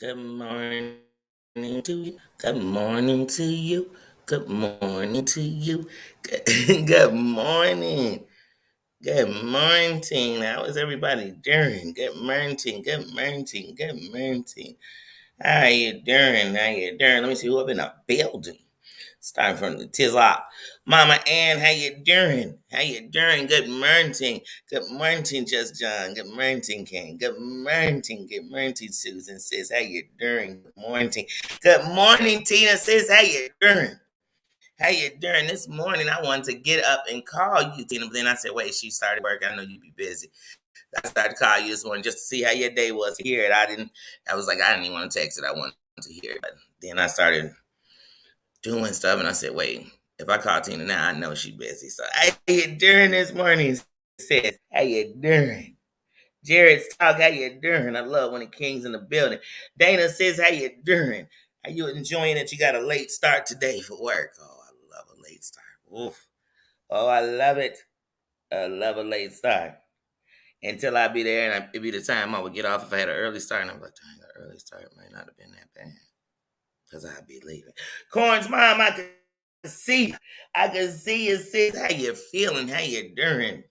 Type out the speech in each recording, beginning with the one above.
Good morning to you. Good morning to you. Good morning to you. Good morning. Good morning. How is everybody doing? Good morning. Good morning. Good morning. How you doing? How you doing? Let me see who up in the building. Starting from the tizop. Mama Ann, how you doing? How you doing? Good morning. Good morning, Just John. Good morning, King. Good morning. Good morning, Susan says, how you doing? Good morning. Good morning, Tina says, how you doing? How you doing? This morning I wanted to get up and call you, Tina, but then I said, wait, she started work. I know you'd be busy. I started to call you this morning just to see how your day was here. And I was like, I didn't even want to text it. I wanted to hear it. But then I started doing stuff, and I said, "Wait, if I call Tina now, I know she's busy." So, how you doing this morning? Says, "How you doing?" Jared's talk, "How you doing?" I love when the king's in the building. Dana says, "How you doing? Are you enjoying that you got a late start today for work?" Oh, I love a late start. Oof. Oh, I love it. I love a late start. Until I be there, and it'd be the time I would get off if I had an early start. And I'm like, dang, an early start might not have been that bad because I'd be leaving. Corn's mom, I can see. I can see you, sis. How you feeling? How you doing?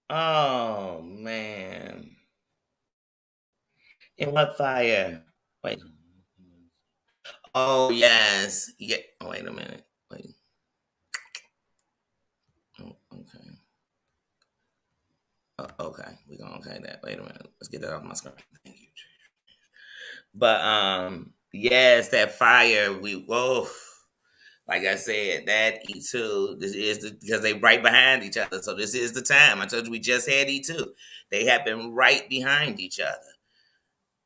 Oh, man. And what fire? Wait. Oh, yes. Yeah. Oh, wait a minute. Wait. Oh, okay. Okay. We're going to okay that. Wait a minute. Let's get that off my screen. Thank you. But, yes, that fire. Whoa. Like I said, that E2, this is because they right behind each other. So this is the time. I told you we just had E2. They happen right behind each other.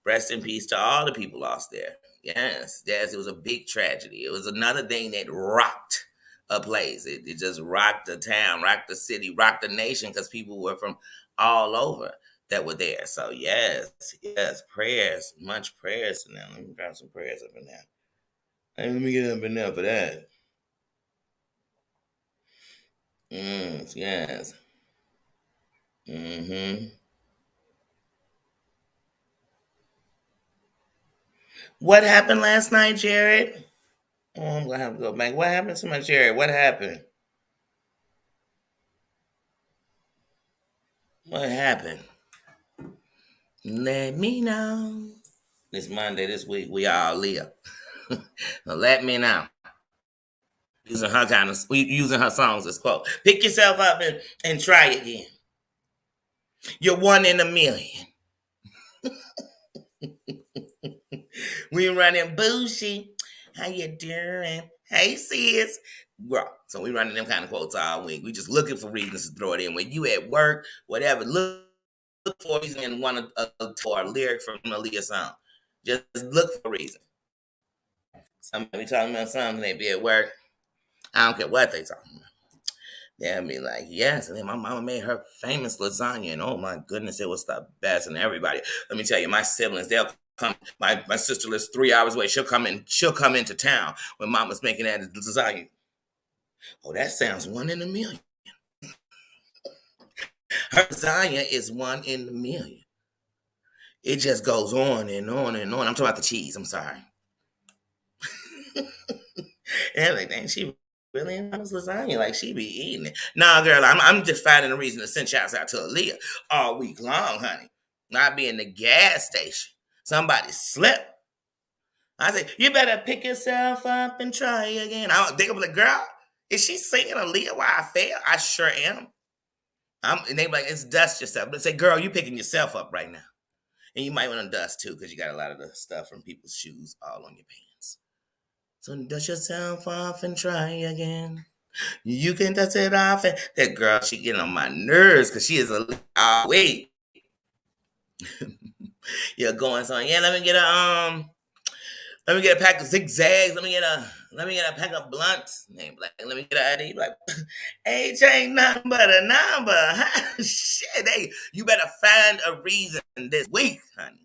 Rest in peace to all the people lost there. Yes, yes, it was a big tragedy. It was another thing that rocked a place. It just rocked the town, rocked the city, rocked the nation because people were from all over that were there. So yes, yes, prayers, much prayers. Now let me grab some prayers up in there. Hey, let me get up in there for that. Yes. Mm-hmm. What happened last night, Jared? Oh, I'm gonna have to go back. What happened to my Jared? What happened? What happened? Let me know. This Monday, this week, we all live. Let me know. Using her songs as quote. Pick yourself up and try again. You're one in a million. We running Bougie. How you doing? Hey sis. Girl. So we running them kind of quotes all week. We just looking for reasons to throw it in. When you at work, whatever, look for a reason and want or a lyric from a Aaliyah song. Just look for a reason. Somebody talking about something, they be at work. I don't care what they talking about. They'll be like, yes. And then my mama made her famous lasagna. And oh my goodness, it was the best. And everybody, let me tell you, my siblings, they'll come. My sister lives 3 hours away. She'll come into town when mama's making that lasagna. Oh, that sounds one in a million. Her lasagna is one in a million. It just goes on and on and on. I'm talking about the cheese. I'm sorry. And like, dang, she really loves lasagna. Like she be eating it. Nah, girl, I'm just finding a reason to send shouts out to Aaliyah all week long, honey. Not be in the gas station. Somebody slipped. I said, you better pick yourself up and try again. I don't think I'm like, girl, is she singing Aaliyah while I fail? I sure am. And they be like, it's dust yourself. But say, girl, you picking yourself up right now. And you might want to dust too, because you got a lot of the stuff from people's shoes all on your pants. So dust yourself off and try again. You can dust it off. And that girl, she getting on my nerves because she is a wait. Yeah, going on. Yeah, let me get a pack of zigzags. Let me get a pack of blunts. Name like, let me get an ID. Like, age ain't nothing but a number. Shit, hey, you better find a reason this week, honey.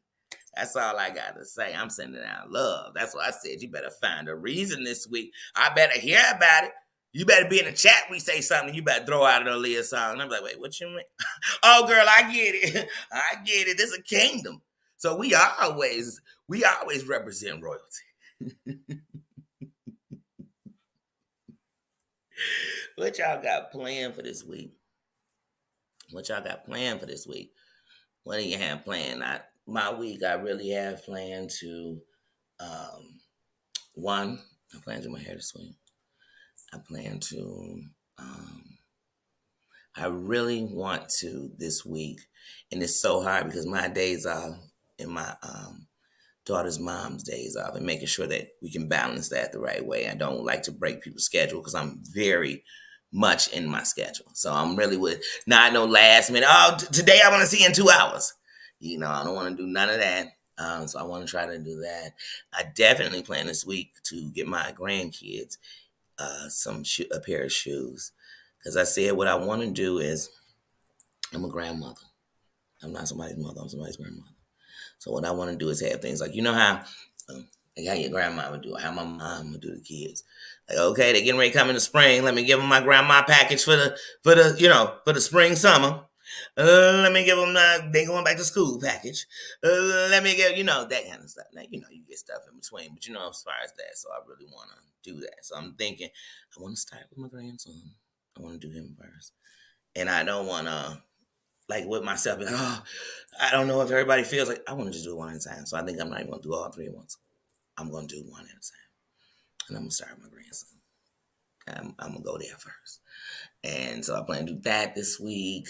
That's all I gotta say. I'm sending out love. That's what I said. You better find a reason this week. I better hear about it. You better be in the chat. We say something. You better throw out an Aaliyah song. And I'm like, wait, what you mean? Oh, girl, I get it. I get it. This is a kingdom. So we always represent royalty. What y'all got planned for this week? What y'all got planned for this week? What do you have planned? My week, I really have planned to, um, one, I plan to do my hair this week. I plan to, um, I really want to this week, and it's so hard because my days off and my daughter's mom's days off, and making sure that we can balance that the right way. I don't like to break people's schedule because I'm very much in my schedule. So I'm really with not no last minute. Oh, today I want to see you in 2 hours. I don't want to do none of that. So I want to try to do that. I definitely plan this week to get my grandkids a pair of shoes, because I said what I want to do is I'm a grandmother. I'm not somebody's mother. I'm somebody's grandmother. So what I want to do is have things like, how like how your grandma would do it, how my mom would do the kids. Like, okay, they're getting ready to come in the spring. Let me give them my grandma package for the spring summer. Let me give them they going back to school package. Let me give that kind of stuff. Now you get stuff in between, but as far as that, so I really want to do that. So I'm thinking I want to start with my grandson. I want to do him first, and I don't want to like with myself. Like, oh, I don't know if everybody feels like I want to just do it one at a time. So I think I'm not even going to do all three at once. I'm going to do one at a time, and I'm going to start with my grandson. I'm going to go there first, and so I plan to do that this week.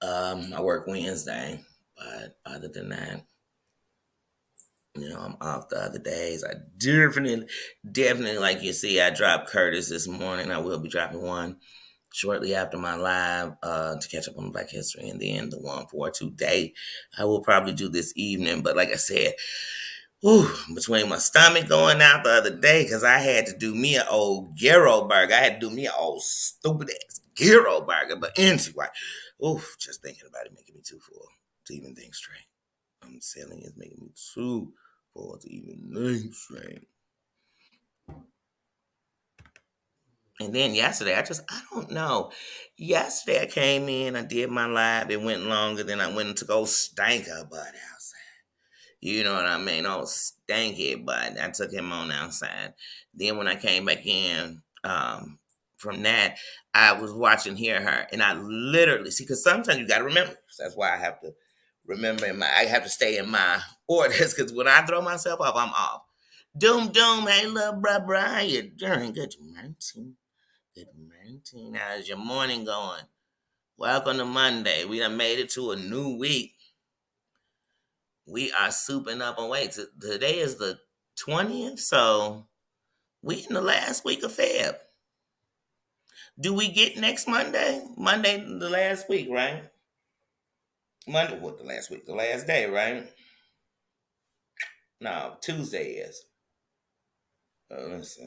I work Wednesday, but other than that, I'm off the other days. I definitely, like you see, I dropped Curtis this morning. I will be dropping one shortly after my live to catch up on Black History, and then the one for today I will probably do this evening. But like I said, between my stomach going out the other day, because I had to do me an old gyro burger. I had to do me an old stupid ass gyro burger. But anyway, just thinking about it making me too full to even think straight. I'm telling you, it's making me too full to even think straight. And then yesterday, I don't know. Yesterday, I came in, I did my live, it went longer than I went to go stank her butt outside. You know what I mean? Oh, stanky butt. I took him on outside. Then when I came back in from that, I was watching Hear Her, and I literally see, because sometimes you got to remember. So that's why I have to remember, I have to stay in my orders, because when I throw myself off, I'm off. Doom, doom, hey, little bruh, how you doing? Good morning. Good morning. How's your morning going? Welcome to Monday. We done made it to a new week. We are souping up on weight. Today is the 20th, so we in the last week of Feb. Do we get next Monday? Monday, the last week, right? Monday, what, the last week? The last day, right? No, Tuesday is. Let's see.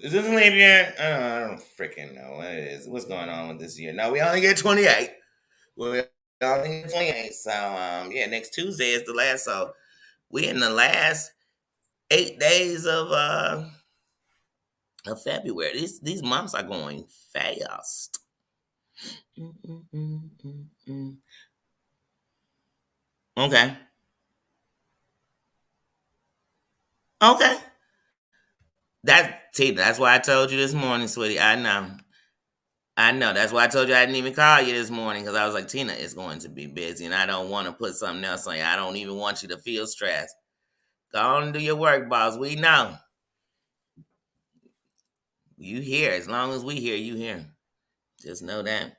Is this leap year? I don't freaking know what it is. What's going on with this year? No, we only get 28. We only get 28. So, yeah, next Tuesday is the last. So, we in the last 8 days of February. These months are going fast. Mm, mm, mm, mm, mm. Okay. Okay. That's why I told you this morning, sweetie. I know. I know. That's why I told you I didn't even call you this morning, because I was like, Tina is going to be busy, and I don't want to put something else on you. I don't even want you to feel stressed. Go on and do your work, boss. We know. You here. As long as we here, you here. Just know that.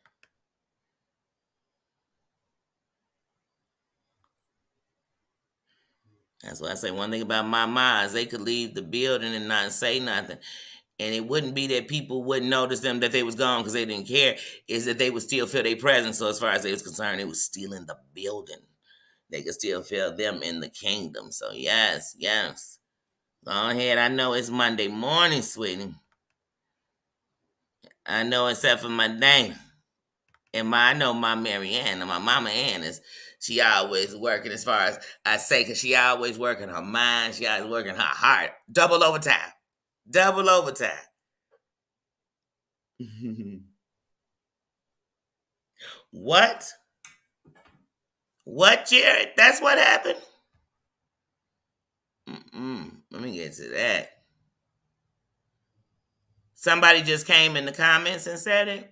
That's why I say one thing about my minds, they could leave the building and not say nothing. And it wouldn't be that people wouldn't notice them that they was gone because they didn't care. Is that they would still feel their presence. So as far as they was concerned, it was still in the building. They could still feel them in the kingdom. So yes, yes. Go ahead. I know it's Monday morning, sweetie. I know except for my name. And I know my Mary Ann, and my mama Ann she always working, as far as I say, because she always working her mind, she always working her heart. Double overtime. Double overtime. What? What, Jared? That's what happened? Let me get to that. Somebody just came in the comments and said it.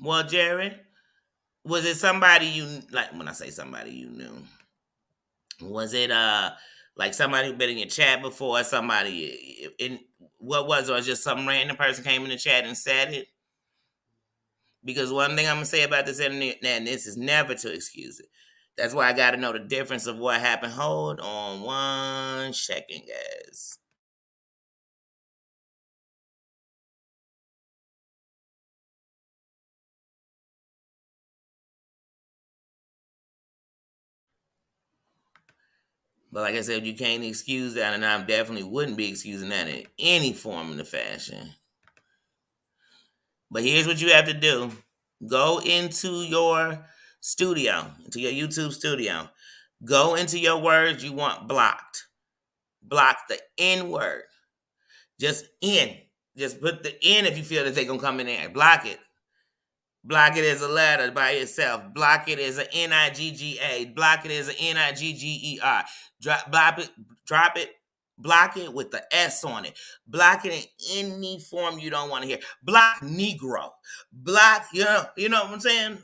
Well, Jared, was it somebody you like? When I say somebody you knew, was it like somebody who been in your chat before? Somebody in what was it? Or just some random person came in the chat and said it? Because one thing I'm gonna say about this internet, and this is never to excuse it. That's why I got to know the difference of what happened. Hold on one second, guys. But like I said, you can't excuse that, and I definitely wouldn't be excusing that in any form of the fashion. But here's what you have to do: go into your studio, into your YouTube studio. Go into your words you want blocked. Block the N word. Just N. Just put the N if you feel that they're gonna come in there. Block it. Block it as a letter by itself. Block it as an Nigga. Block it as an Nigger. Drop it. Block it with the S on it. Block it in any form you don't want to hear. Block Negro. Block, you know what I'm saying?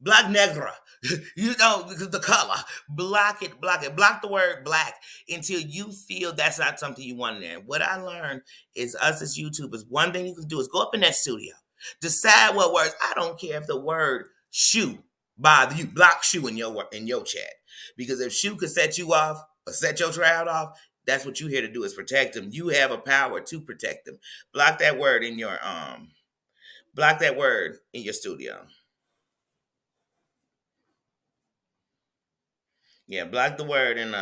Black negra, the color. Block it. Block the word black until you feel that's not something you want in there. What I learned is us as YouTubers, one thing you can do is go up in that studio, decide what words. I don't care if the word shoe bother you. Block shoe in your chat, because if shoe could set you off or set your child off, that's what you're here to do is protect them. You have a power to protect them. Block that word in your studio. Yeah, block the word and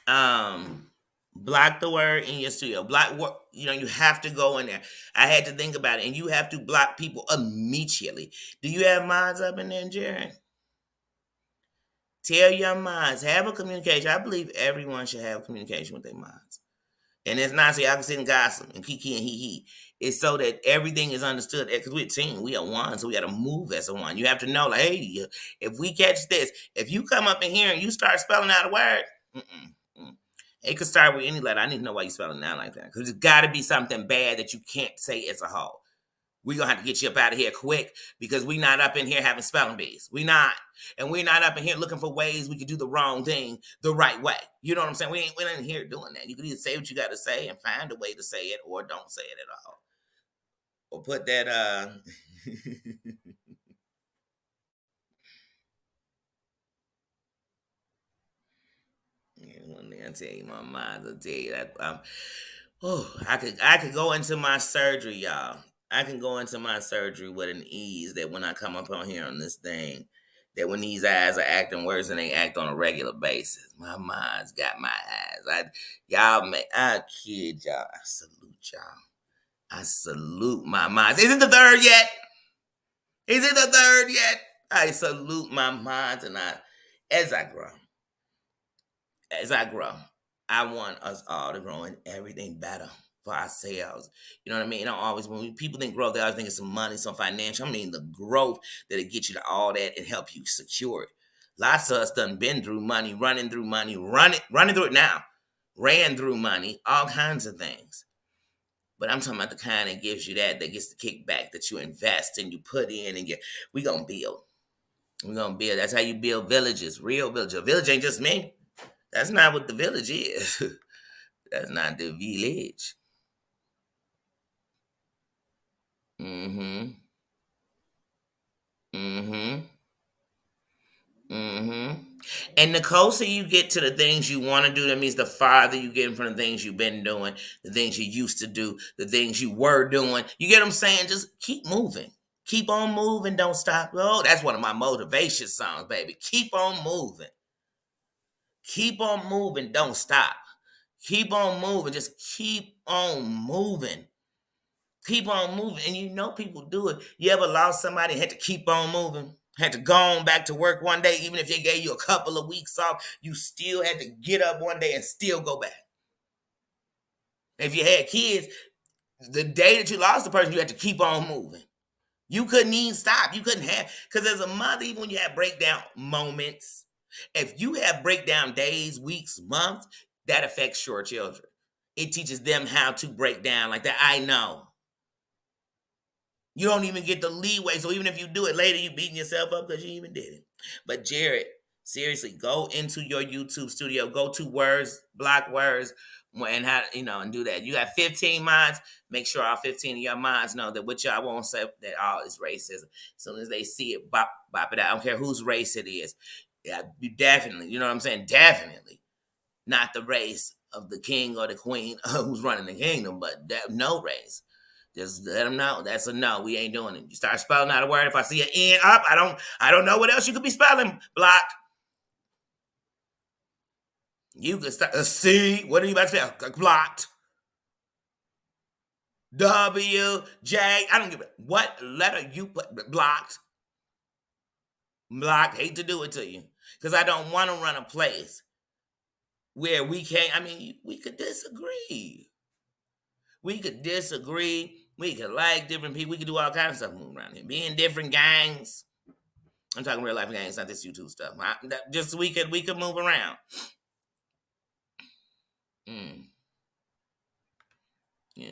um block the word in your studio. Block what you have to go in there. I had to think about it, and you have to block people immediately. Do you have minds up in there, Jared? Tell your minds, have a communication. I believe everyone should have communication with their minds. And it's not so y'all can sit and gossip and kiki and he. It's so that everything is understood. Because we're a team, we are one, so we got to move as a one. You have to know, like, hey, if we catch this, if you come up in here and you start spelling out a word, it could start with any letter. I need to know why you spelling it out like that. Because it's got to be something bad that you can't say as a whole. We're going to have to get you up out of here quick, because we not up in here having spelling bees. We not. And we're not up in here looking for ways we could do the wrong thing the right way. You know what I'm saying? We ain't in here doing that. You can either say what you got to say and find a way to say it, or don't say it at all. Or put that, one thing I tell you, my mind will tell you that I could go into my surgery, y'all. I can go into my surgery with an ease that when I come up on here on this thing, that when these eyes are acting worse than they act on a regular basis, my mind's got my eyes. I kid y'all. I salute y'all. I salute my minds. Is it the third yet? Is it the third yet? I salute my minds, and as I grow, as I grow, I want us all to grow in everything better for ourselves. You know what I mean? Don't always, people think growth, they always think it's some money, some financial. I mean the growth that'll get you to all that and help you secure it. Lots of us done been through money, running through money, running through it now, ran through money, all kinds of things. But I'm talking about the kind that gives you that gets the kickback that you invest and you put in, and we gonna build. We're gonna build. That's how you build villages, real villages. A village ain't just me. That's not what the village is. That's not the village. Mm-hmm. Mm-hmm. Mm-hmm. And the closer you get to the things you want to do, that means the farther you get from the things you've been doing, the things you used to do, the things you were doing. You get what I'm saying? Just keep moving. Keep on moving. Don't stop. Oh, that's one of my motivation songs, baby. Keep on moving. Keep on moving. Don't stop. Keep on moving. Just keep on moving. Keep on moving. And you know people do it. You ever lost somebody and had to keep on moving? Had to go on back to work one day, even if they gave you a couple of weeks off, you still had to get up one day and still go back. If you had kids, the day that you lost the person, you had to keep on moving. You couldn't even stop. You couldn't have, because as a mother, even when you have breakdown moments, if you have breakdown days, weeks, months, that affects your children. It teaches them how to break down like that. I know. You don't even get the leeway. So even if you do it later, you beating yourself up because you even did it. But Jared, seriously, go into your YouTube studio, go to words, block words, and how and do that. You got 15 minds. Make sure all 15 of your minds know that what y'all won't say that all is racism. As soon as they see it, bop it out. I don't care whose race it is. Yeah, you definitely, you know what I'm saying? Definitely not the race of the king or the queen who's running the kingdom, but no race. Just let them know that's a no. We ain't doing it. You start spelling out a word. If I see an N up, I don't know what else you could be spelling. Blocked. You could start a C. What are you about to spell? Blocked. W J. I don't give a what letter you put. Blocked. Blocked. Hate to do it to you because I don't want to run a place where we can't. I mean, we could disagree. We could disagree. We could like different people. We could do all kinds of stuff moving around here. Be in different gangs. I'm talking real life gangs, not this YouTube stuff. Just we could move around. Mm, yeah.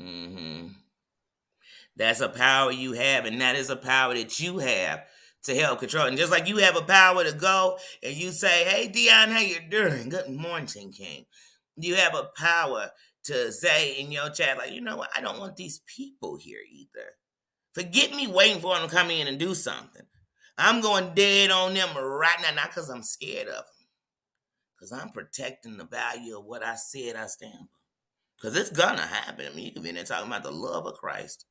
Mm-hmm. That's a power you have, and that is a power that you have to help control. And just like you have a power to go and you say, "Hey, Dion, how you doing? Good morning, King." You have a power to say in your chat, like, you know what? I don't want these people here either. Forget me waiting for them to come in and do something. I'm going dead on them right now, not because I'm scared of them, because I'm protecting the value of what I said I stand for. Because it's gonna happen. I mean, you can be in there talking about the love of Christ.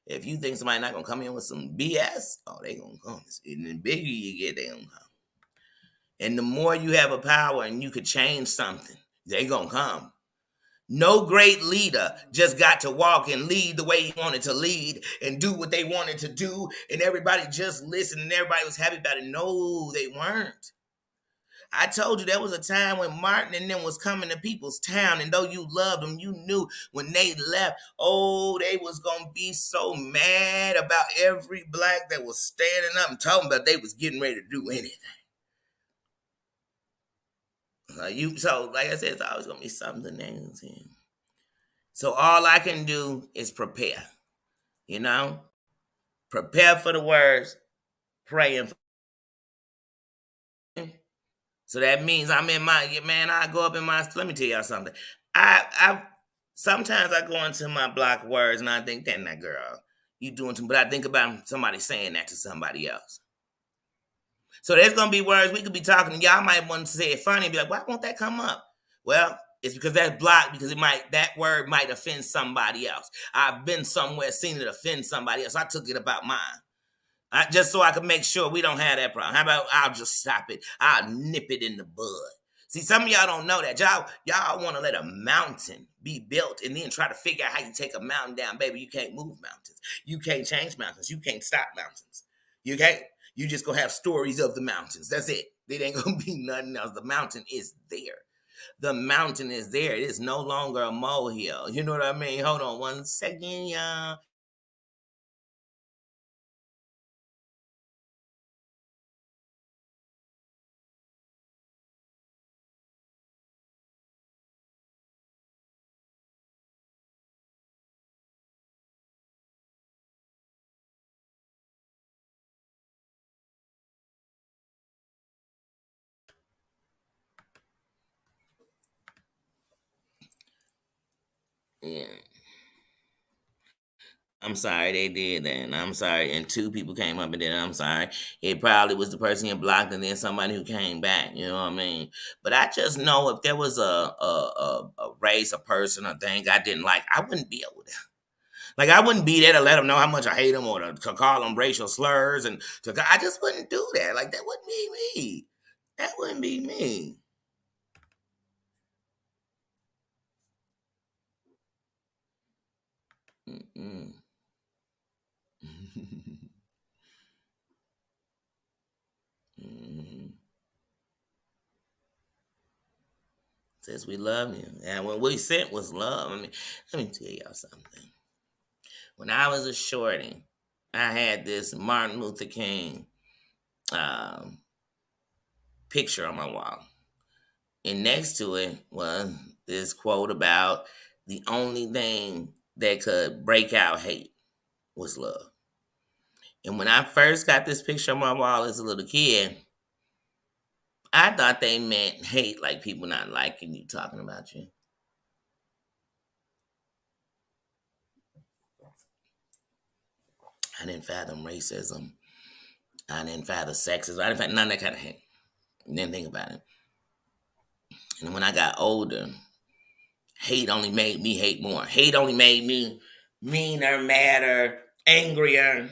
If you think somebody not gonna come in with some BS, oh, they gonna come. And the bigger you get, they gonna come. And the more you have a power and you could change something, they gonna come. No great leader just got to walk and lead the way he wanted to lead and do what they wanted to do, and everybody just listened and everybody was happy about it. No, they weren't. I told you there was a time when Martin and them was coming to people's town, and though you loved them, you knew when they left, oh, they was gonna be so mad about every black that was standing up and talking about they was getting ready to do anything. So like I said, it's always gonna be something negative. So all I can do is prepare. You know, prepare for the words, praying for. So that means I'm in my man. I go up in my. Let me tell y'all something. I sometimes I go into my block words and I think, damn that girl, you doing too. But I think about somebody saying that to somebody else. So there's gonna be words we could be talking, and y'all might want to say it funny and be like, why won't that come up? Well, it's because that's blocked because that word might offend somebody else. I've been somewhere, seen it offend somebody else. I took it about mine. Just so I can make sure we don't have that problem. How about I'll just stop it? I'll nip it in the bud. See, some of y'all don't know that. Y'all want to let a mountain be built and then try to figure out how you take a mountain down. Baby, you can't move mountains. You can't change mountains. You can't stop mountains. You can't. You just gonna have stories of the mountains. That's it. It ain't gonna be nothing else. The mountain is there. The mountain is there. It is no longer a molehill. You know what I mean? Hold on one second, y'all. Yeah. I'm sorry they did that, and I'm sorry. And two people came up and did it. I'm sorry. It probably was the person you blocked, and then somebody who came back. You know what I mean? But I just know if there was a race, a person, a thing I didn't like, I wouldn't be able to. Like I wouldn't be there to let them know how much I hate them or to call them racial slurs, and I just wouldn't do that. Like that wouldn't be me. That wouldn't be me. Mm-mm. Mhm. Says we love you. And what we sent was love. I mean, let me tell y'all something. When I was a shorty, I had this Martin Luther King um, picture on my wall. And next to it was this quote about the only thing that could break out hate was love. And when I first got this picture on my wall as a little kid, I thought they meant hate, like people not liking you, talking about you. I didn't fathom racism. I didn't fathom sexism. I didn't fathom none of that kind of hate. Didn't think about it. And when I got older, hate only made me hate more. Hate only made me meaner, madder, angrier,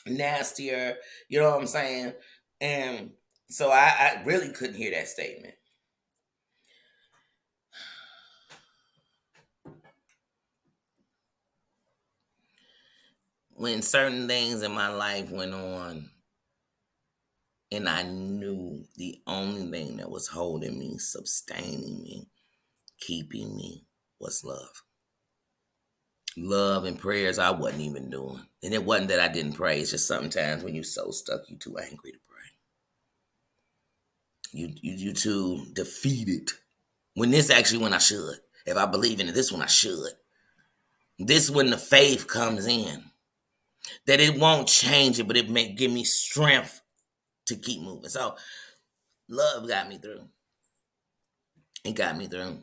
nastier. You know what I'm saying? And so I really couldn't hear that statement. When certain things in my life went on, and I knew the only thing that was holding me, sustaining me, keeping me was love. Love and prayers I wasn't even doing. And it wasn't that I didn't pray. It's just sometimes when you're so stuck, you're too angry to pray. You too defeated. When I should. If I believe in it, this one I should. This when the faith comes in. That it won't change it, but it may give me strength to keep moving. So love got me through. It got me through.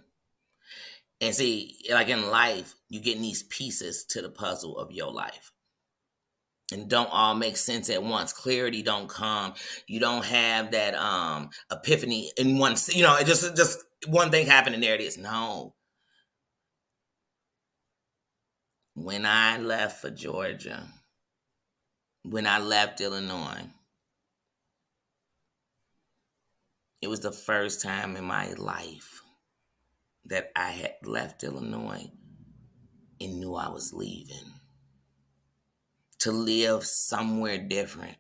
And see, like in life, you get these pieces to the puzzle of your life. And don't all make sense at once. Clarity don't come. You don't have that epiphany in one, it just one thing happened and there it is. No. When I left for Georgia, when I left Illinois, it was the first time in my life that I had left Illinois and knew I was leaving to live somewhere different.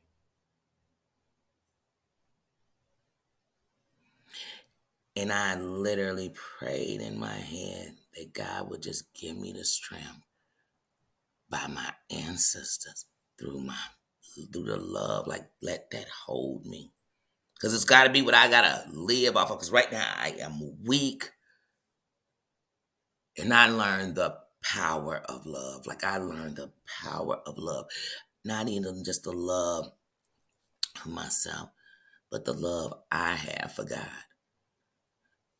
And I literally prayed in my head that God would just give me the strength by my ancestors through the love, like let that hold me. Because it's got to be what I got to live off of. Because right now I am weak. And I learned the power of love. Like I learned the power of love. Not even just the love of myself, but the love I have for God.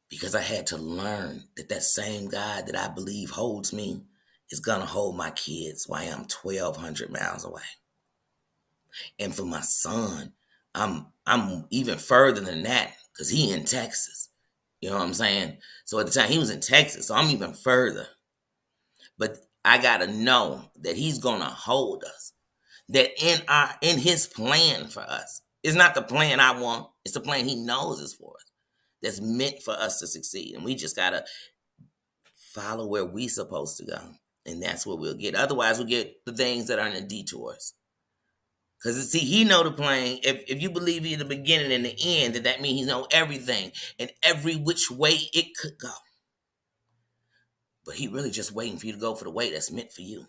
Because I had to learn that that same God that I believe holds me is going to hold my kids while I'm 1,200 miles away. And for my son, I'm even further than that because he in Texas. You know what I'm saying? So at the time he was in Texas, so I'm even further. But I gotta know that he's gonna hold us. That in his plan for us, it's not the plan I want, it's the plan he knows is for us. That's meant for us to succeed. And we just gotta follow where we supposed to go. And that's what we'll get. Otherwise, we'll get the things that are in the detours. Because see, he know the plan. If you believe in the beginning and the end, then that means he know everything and every which way it could go. But he really just waiting for you to go for the way that's meant for you.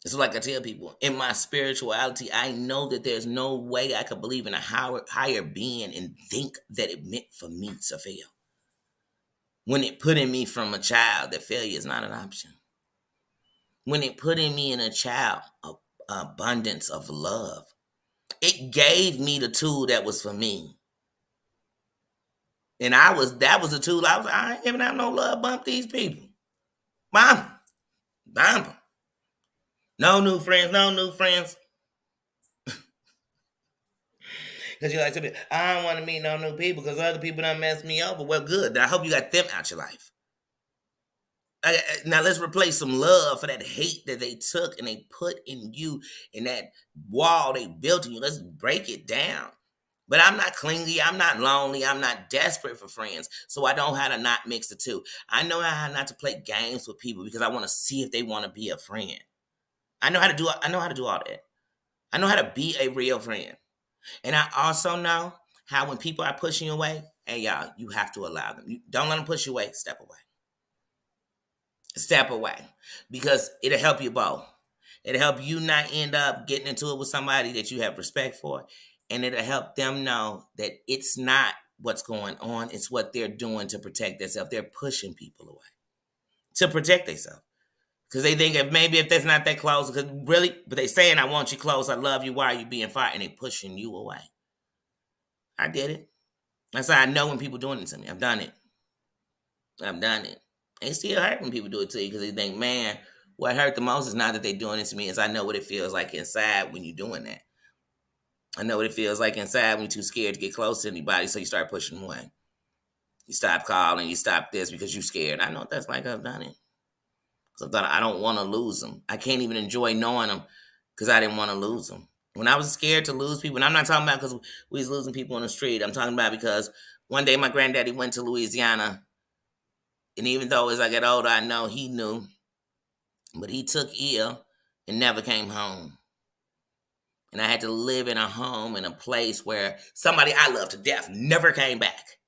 It's like I tell people, in my spirituality, I know that there's no way I could believe in a higher being and think that it meant for me to fail. When it put in me from a child that failure is not an option. When it put in me in a child abundance of love, it gave me the tool that was for me. And that was the tool I ain't giving out no love bump these people. Mom, bump them. No new friends, no new friends. Because you like to be, I don't want to meet no new people because other people done messed me over. Well, good. I hope you got them out your life. Now let's replace some love for that hate that they took and they put in you and that wall they built in you. Let's break it down. But I'm not clingy. I'm not lonely. I'm not desperate for friends. So I know how to not mix the two. I know how not to play games with people because I want to see if they want to be a friend. I know how to do all that. I know how to be a real friend. And I also know how when people are pushing you away, hey y'all, you have to allow them. You don't let them push you away. Step away. Step away. Because it'll help you both. It'll help you not end up getting into it with somebody that you have respect for. And it'll help them know that it's not what's going on, it's what they're doing to protect themselves. They're pushing people away to protect themselves. Because they think if that's not that close, because really, but they saying I want you close, I love you, why are you being fired? And they pushing you away. I did it. That's how I know when people doing it to me. I've done it. I've done it. It still hurt when people do it to you because they think, man, what hurt the most is not that they're doing it to me, is I know what it feels like inside when you're doing that. I know what it feels like inside when you're too scared to get close to anybody, so you start pushing them away. You stop calling, you stop this because you're scared. I know what that's like. I've done it. Because I don't want to lose them. I can't even enjoy knowing them because I didn't want to lose them. When I was scared to lose people, and I'm not talking about because we was losing people on the street. I'm talking about because one day my granddaddy went to Louisiana, and even though as I get older, I know he knew, but he took ill and never came home. And I had to live in a home, in a place where somebody I loved to death never came back.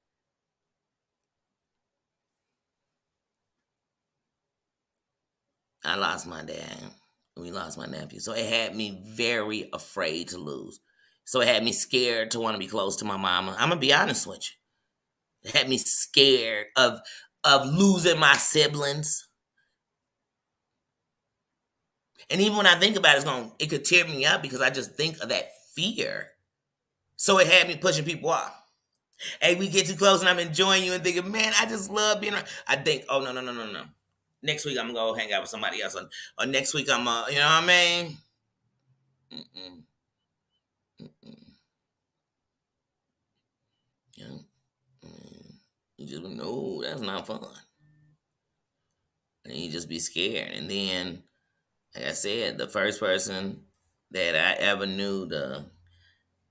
I lost my dad. We lost my nephew. So it had me very afraid to lose. So it had me scared to want to be close to my mama. I'm gonna be honest with you. It had me scared of losing my siblings. And even when I think about it could tear me up because I just think of that fear. So it had me pushing people off. Hey, we get too close and I'm enjoying you and thinking, man, I just love being around. I think, oh no. Next week I'm gonna go hang out with somebody else, or next week you know what I mean? Mm-mm, mm-mm. You know, you just no, that's not fun, and you just be scared. And then, like I said, the first person that I ever knew to,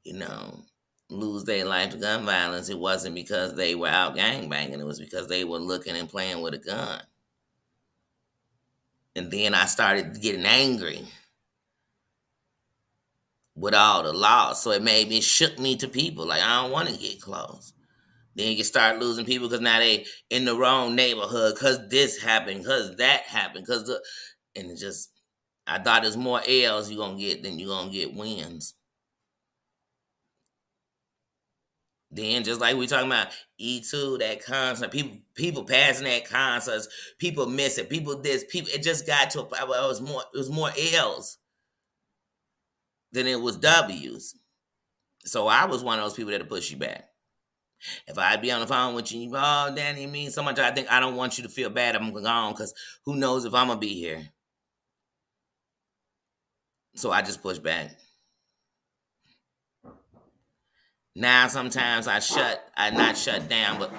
you know, lose their life to gun violence, it wasn't because they were out gang banging. It was because they were looking and playing with a gun. And then I started getting angry with all the laws. So it made me shook me to people. Like I don't want to get close. Then you start losing people because now they in the wrong neighborhood because this happened, because that happened, and it just I thought there's more L's you're gonna get than you're gonna get wins. Then just like we talking about E2, that concert, people passing that concerts, people missing, people this, people it just got to a point where it was more L's than it was W's. So I was one of those people that'll push you back. If I'd be on the phone with you, oh, Danny, you mean so much. I think I don't want you to feel bad. I'm gone because who knows if I'm gonna be here. So I just push back. Now sometimes I not shut down, but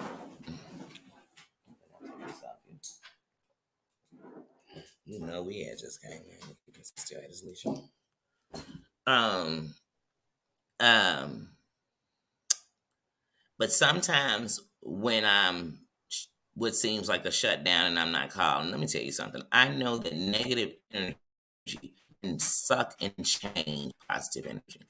you know we had just came in. Still had his leash on. Um, um, but sometimes when I'm what seems like a shutdown and I'm not calling, let me tell you something. I know that negative energy can suck and change positive energy.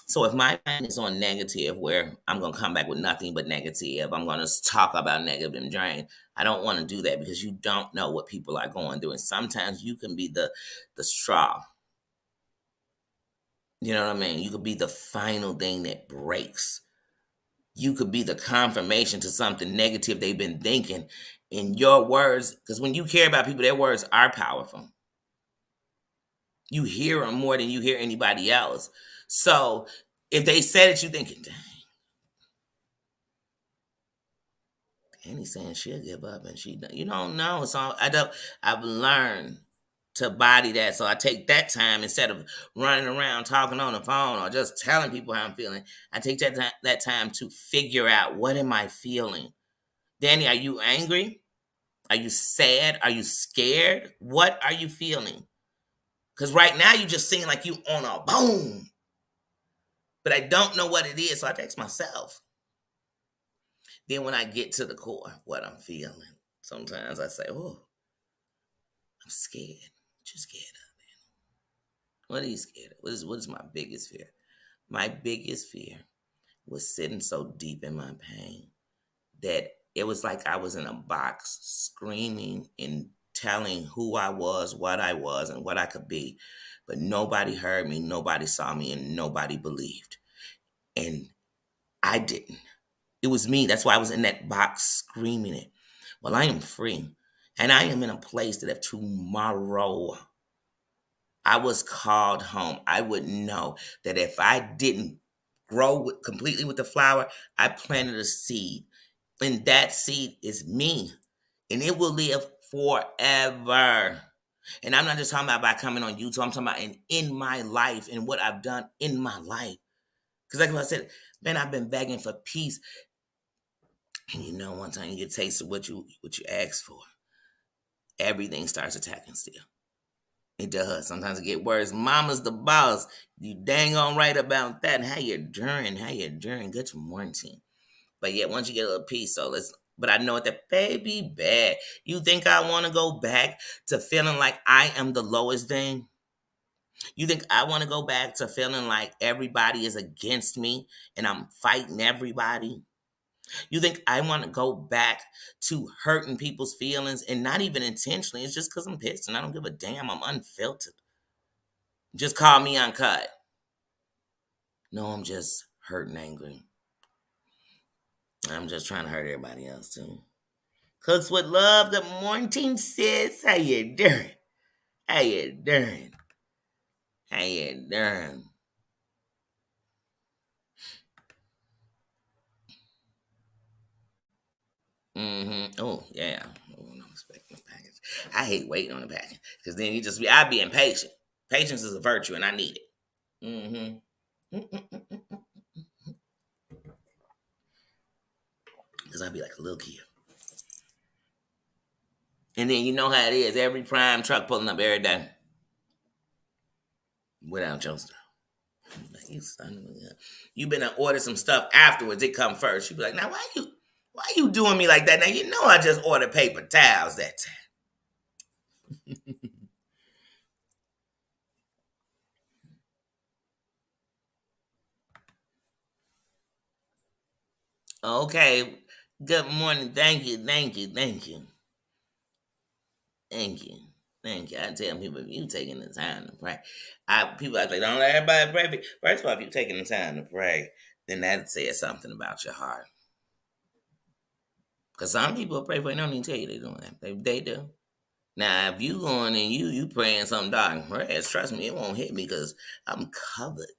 So if my mind is on negative, where I'm gonna come back with nothing but negative, I'm gonna talk about negative and drain. I don't want to do that because you don't know what people are going through, and sometimes you can be the straw. You know what I mean? You could be the final thing that breaks. You could be the confirmation to something negative they've been thinking. In your words, because when you care about people, their words are powerful. You hear them more than you hear anybody else. So if they said it, you thinking, and he's saying she'll give up, and you don't know. So I've learned to body that. So I take that time instead of running around talking on the phone or just telling people how I'm feeling. I take that time to figure out what am I feeling. Danny, are you angry? Are you sad? Are you scared? What are you feeling? Because right now you just seem like you on a boom, but I don't know what it is. So I text myself. Then when I get to the core, what I'm feeling, sometimes I say, "Oh, I'm scared." What you scared of? What are you scared of? What is my biggest fear? My biggest fear was sitting so deep in my pain that it was like I was in a box screaming and telling who I was, and what I could be. But nobody heard me, nobody saw me, and nobody believed. And I didn't. It was me. That's why I was in that box screaming it. Well, I am free. And I am in a place that if tomorrow I was called home, I would know that if I didn't grow completely with the flower, I planted a seed. And that seed is me. And it will live forever. And I'm not just talking about by coming on YouTube. I'm talking about in my life and what I've done in my life. Because like I said, man, I've been begging for peace. And you know, one time you get a taste of what you ask for, everything starts attacking still. It does. Sometimes it get worse. Mama's the boss. You dang on right about that. How you doing? How you doing? Good morning. But yeah, once you get a little peace, so let's. But I know that baby bad. You think I want to go back to feeling like I am the lowest thing? You think I want to go back to feeling like everybody is against me and I'm fighting everybody? You think I want to go back to hurting people's feelings and not even intentionally? It's just because I'm pissed and I don't give a damn. I'm unfiltered. Just call me uncut. No, I'm just hurt and angry. I'm just trying to hurt everybody else too. Cooks with love. Good morning, sis. How you doing? How you doing? How you doing? Oh, yeah. Oh, I'm expecting the package. I hate waiting on the package because then I be impatient. Patience is a virtue and I need it. Because I be like a little kid. And then you know how it is. Every prime truck pulling up every day without your stuff. Like, you son of a gun. You been to order some stuff afterwards. It come first. You be like, now why you doing me like that? Now you know I just ordered paper towels that time. Okay. Good morning. Thank you. Thank you. Thank you. Thank you. Thank you. I tell people if you taking the time to pray. People are like, don't let everybody pray. First of all, if you taking the time to pray, then that says something about your heart. Because some people pray for you, they don't even tell you they're doing that. They do. Now, if you going and you praying something dark and prayers, trust me, it won't hit me because I'm covered.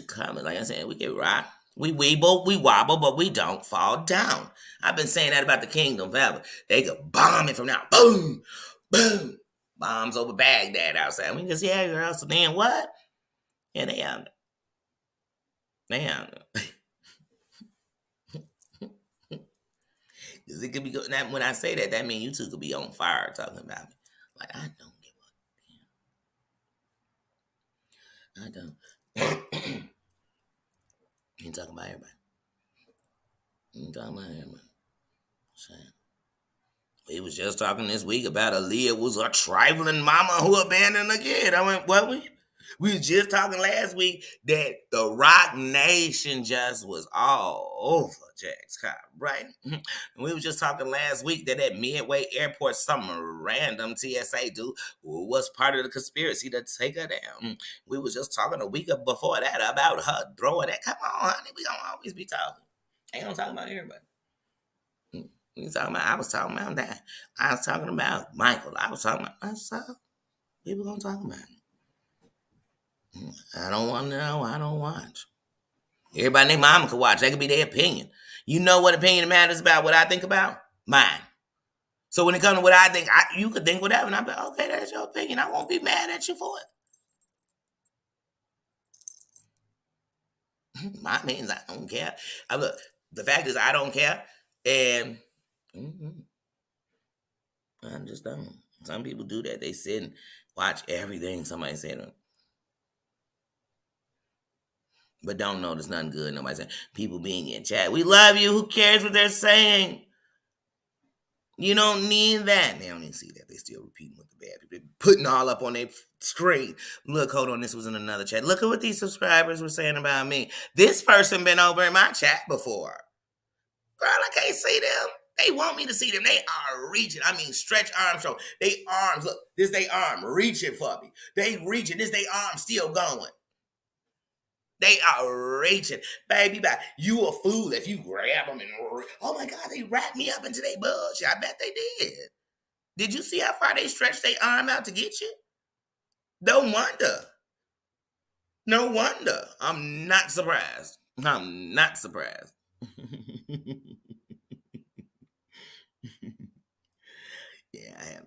Covered. Like I said, we get rocked. We weeble, we wobble, but we don't fall down. I've been saying that about the kingdom forever. They could bomb it from now. Boom, boom. Bombs over Baghdad outside. We just, yeah, girl. So then what? Yeah, they out there. They out there. Because it could be good. Now, when I say that, that means you two could be on fire talking about me. Like, I don't give a damn. I don't. You talking about everybody. You talking about everybody. Saying. We was just talking this week about Aaliyah was a trifling mama who abandoned a kid. I went, what we was just talking last week that the Rock Nation just was all over Jack's car, right? And we was just talking last week that at Midway Airport, some random TSA dude was part of the conspiracy to take her down. We was just talking a week before that about her throwing that. Come on, honey, we gonna always be talking. Ain't gonna talk about everybody. I was talking about that. I was talking about Michael. I was talking about myself. People gonna talk about it. I don't want to know. I don't watch. Everybody and their mama could watch. That could be their opinion. You know what opinion matters about what I think about? Mine. So when it comes to what I think, you could think whatever, and I'll be like, okay, that's your opinion. I won't be mad at you for it. My means I don't care. Look, the fact is I don't care, and I just don't. Some people do that. They sit and watch everything somebody said, but don't notice nothing good. Nobody saying people being in chat. We love you. Who cares what they're saying? You don't need that. They don't even see that. They still repeating with the bad people. They putting all up on their screen. Look, hold on. This was in another chat. Look at what these subscribers were saying about me. This person been over in my chat before. Girl, I can't see them. They want me to see them. They are reaching. I mean, stretch arms show. They arms, look, this they arm reaching for me. They reaching. This they arm still going. They are reaching. Baby, you a fool if you grab them and, oh my God, they wrapped me up into their bullshit. I bet they did. Did you see how far they stretched their arm out to get you? No wonder. No wonder. I'm not surprised. I'm not surprised. Yeah,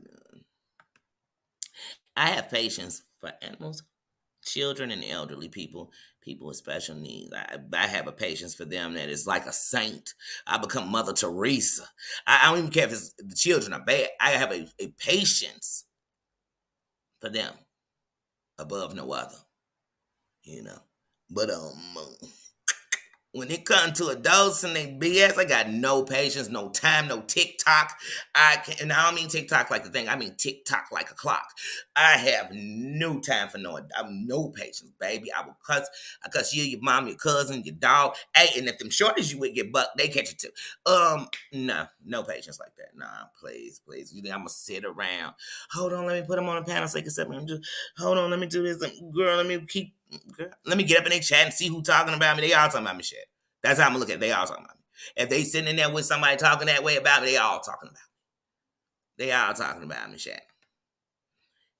I have patience for animals, children, and elderly people, people with special needs. I have a patience for them that is like a saint. I become Mother Teresa. I don't even care if it's, the children are bad. I have a patience for them above no other, you know. But when it comes to adults and they BS, I got no patience, no time, no TikTok. And I don't mean TikTok like the thing. I mean TikTok like a clock. I have no time for no patience, baby. I cuss you, your mom, your cousin, your dog. Hey, and if them shorties you would get bucked, they catch it too. No patience like that. Nah, please, please. You think I'm gonna sit around? Hold on, let me put them on a panel so they can sit me. Hold on, let me do this. Girl, let me get up in their chat and see who talking about me. They all talking about me shit. That's how I'm gonna look at it. They all talking about me. If they sitting in there with somebody talking that way about me, they all talking about me. They all talking about me shit.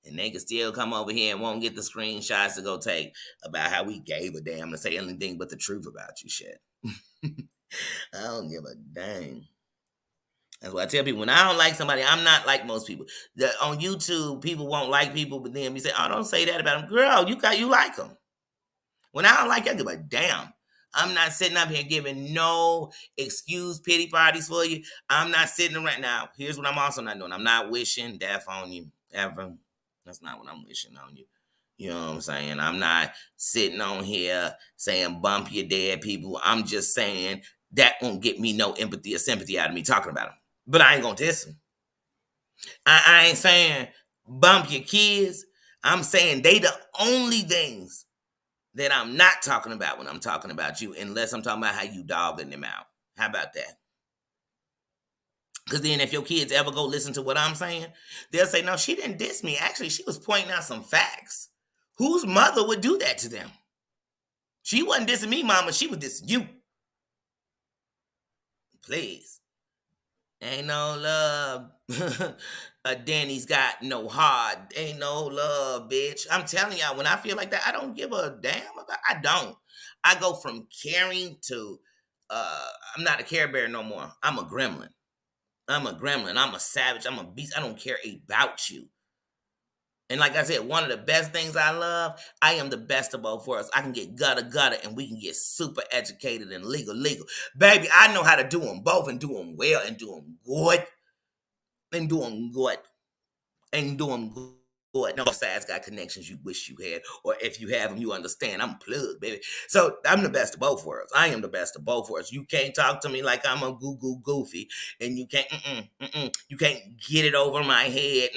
And they can still come over here and won't get the screenshots to go take about how we gave a damn to say anything but the truth about you shit. I don't give a dang. That's why I tell people when I don't like somebody, I'm not like most people. On YouTube, people won't like people, but then we say, "Oh, don't say that about them, girl. You like them." When I don't like you, I give a damn. I'm not sitting up here giving no excuse pity parties for you. I'm not sitting around now. Here's what I'm also not doing. I'm not wishing death on you ever. That's not what I'm wishing on you. You know what I'm saying? I'm not sitting on here saying bump your dead people. I'm just saying that won't get me no empathy or sympathy out of me talking about them. But I ain't gonna diss them. I ain't saying bump your kids. I'm saying they the only things that I'm not talking about when I'm talking about you, unless I'm talking about how you dogging them out. How about that? Because then if your kids ever go listen to what I'm saying, they'll say, no, she didn't diss me. Actually, she was pointing out some facts. Whose mother would do that to them? She wasn't dissing me, mama. She was dissing you. Please. Ain't no love. Danny's got no heart. Ain't no love, bitch. I'm telling y'all, when I feel like that, I don't give a damn about. I don't. I go from caring to I'm not a Care Bear no more. I'm a gremlin. I'm a gremlin. I'm a savage. I'm a beast. I don't care about you. And like I said, one of the best things I love, I am the best of both worlds. I can get gutter, and we can get super educated and legal. Baby, I know how to do them both and do them well and do them good. And do them good. And do them good. No sides got connections you wish you had. Or if you have them, you understand. I'm plugged, baby. So I'm the best of both worlds. I am the best of both worlds. You can't talk to me like I'm a goofy. And you can't, you can't get it over my head.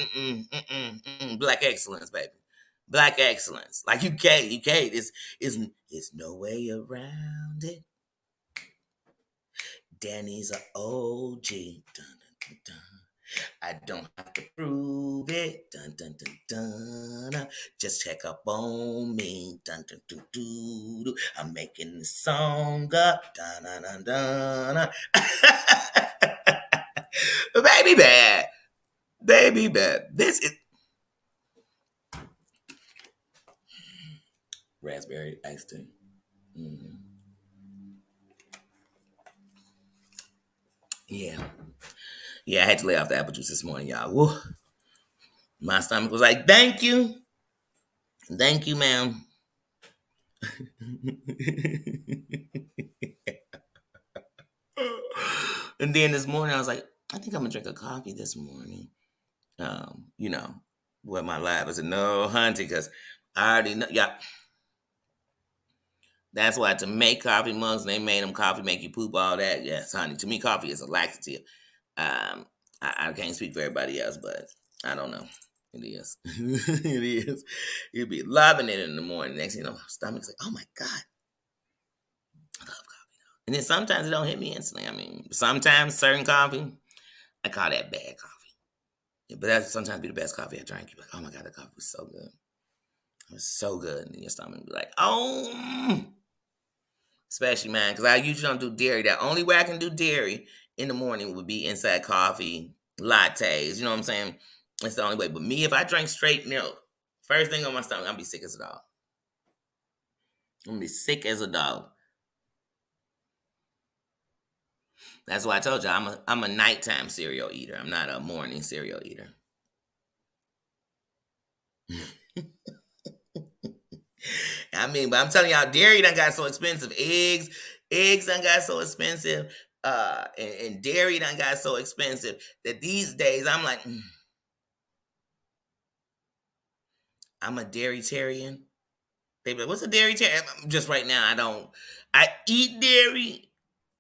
Black excellence, baby. Black excellence. Like you can't. It's no way around it. Danny's a OG. Dun, dun, dun. I don't have to prove it. Dun, dun, dun, dun. Just check up on me. Dun, dun, dun, dun, dun. I'm making the song up. Dun, dun, dun, dun, dun. Baby bad. Baby bad. This is raspberry iced tea. Mm-hmm. Yeah. Yeah, I had to lay off the apple juice this morning, y'all. Woo. My stomach was like, thank you. Thank you, ma'am. And then this morning, I was like, I think I'm gonna drink a coffee this morning. You know, with my lab. I said, no, hunty, because I already know. Yeah, that's why to make coffee mugs, they made them coffee make you poop, all that. Yes, honey. To me, coffee is a laxative. Um, I can't speak for everybody else, but I don't know. It is. It is. You'll be loving it in the morning. Next thing you know, my stomach's like, oh my God, I love coffee. And then sometimes it don't hit me instantly. I mean, sometimes certain coffee, I call that bad coffee. Yeah, but that sometimes be the best coffee I drank. You're like, oh my God, the coffee was so good. It was so good. And then your stomach be like, oh. Especially mine, because I usually don't do dairy. The only way I can do dairy in the morning would be inside coffee, lattes. You know what I'm saying? It's the only way. But me, if I drink straight milk, first thing on my stomach, I'll be sick as a dog. I'm gonna be sick as a dog. That's why I told you I'm a nighttime cereal eater. I'm not a morning cereal eater. I mean, but I'm telling y'all, dairy done got so expensive. Eggs done got so expensive. And dairy done got so expensive that these days I'm like, I'm a dairytarian. They be like, what's a dairytarian? Just right now, I eat dairy,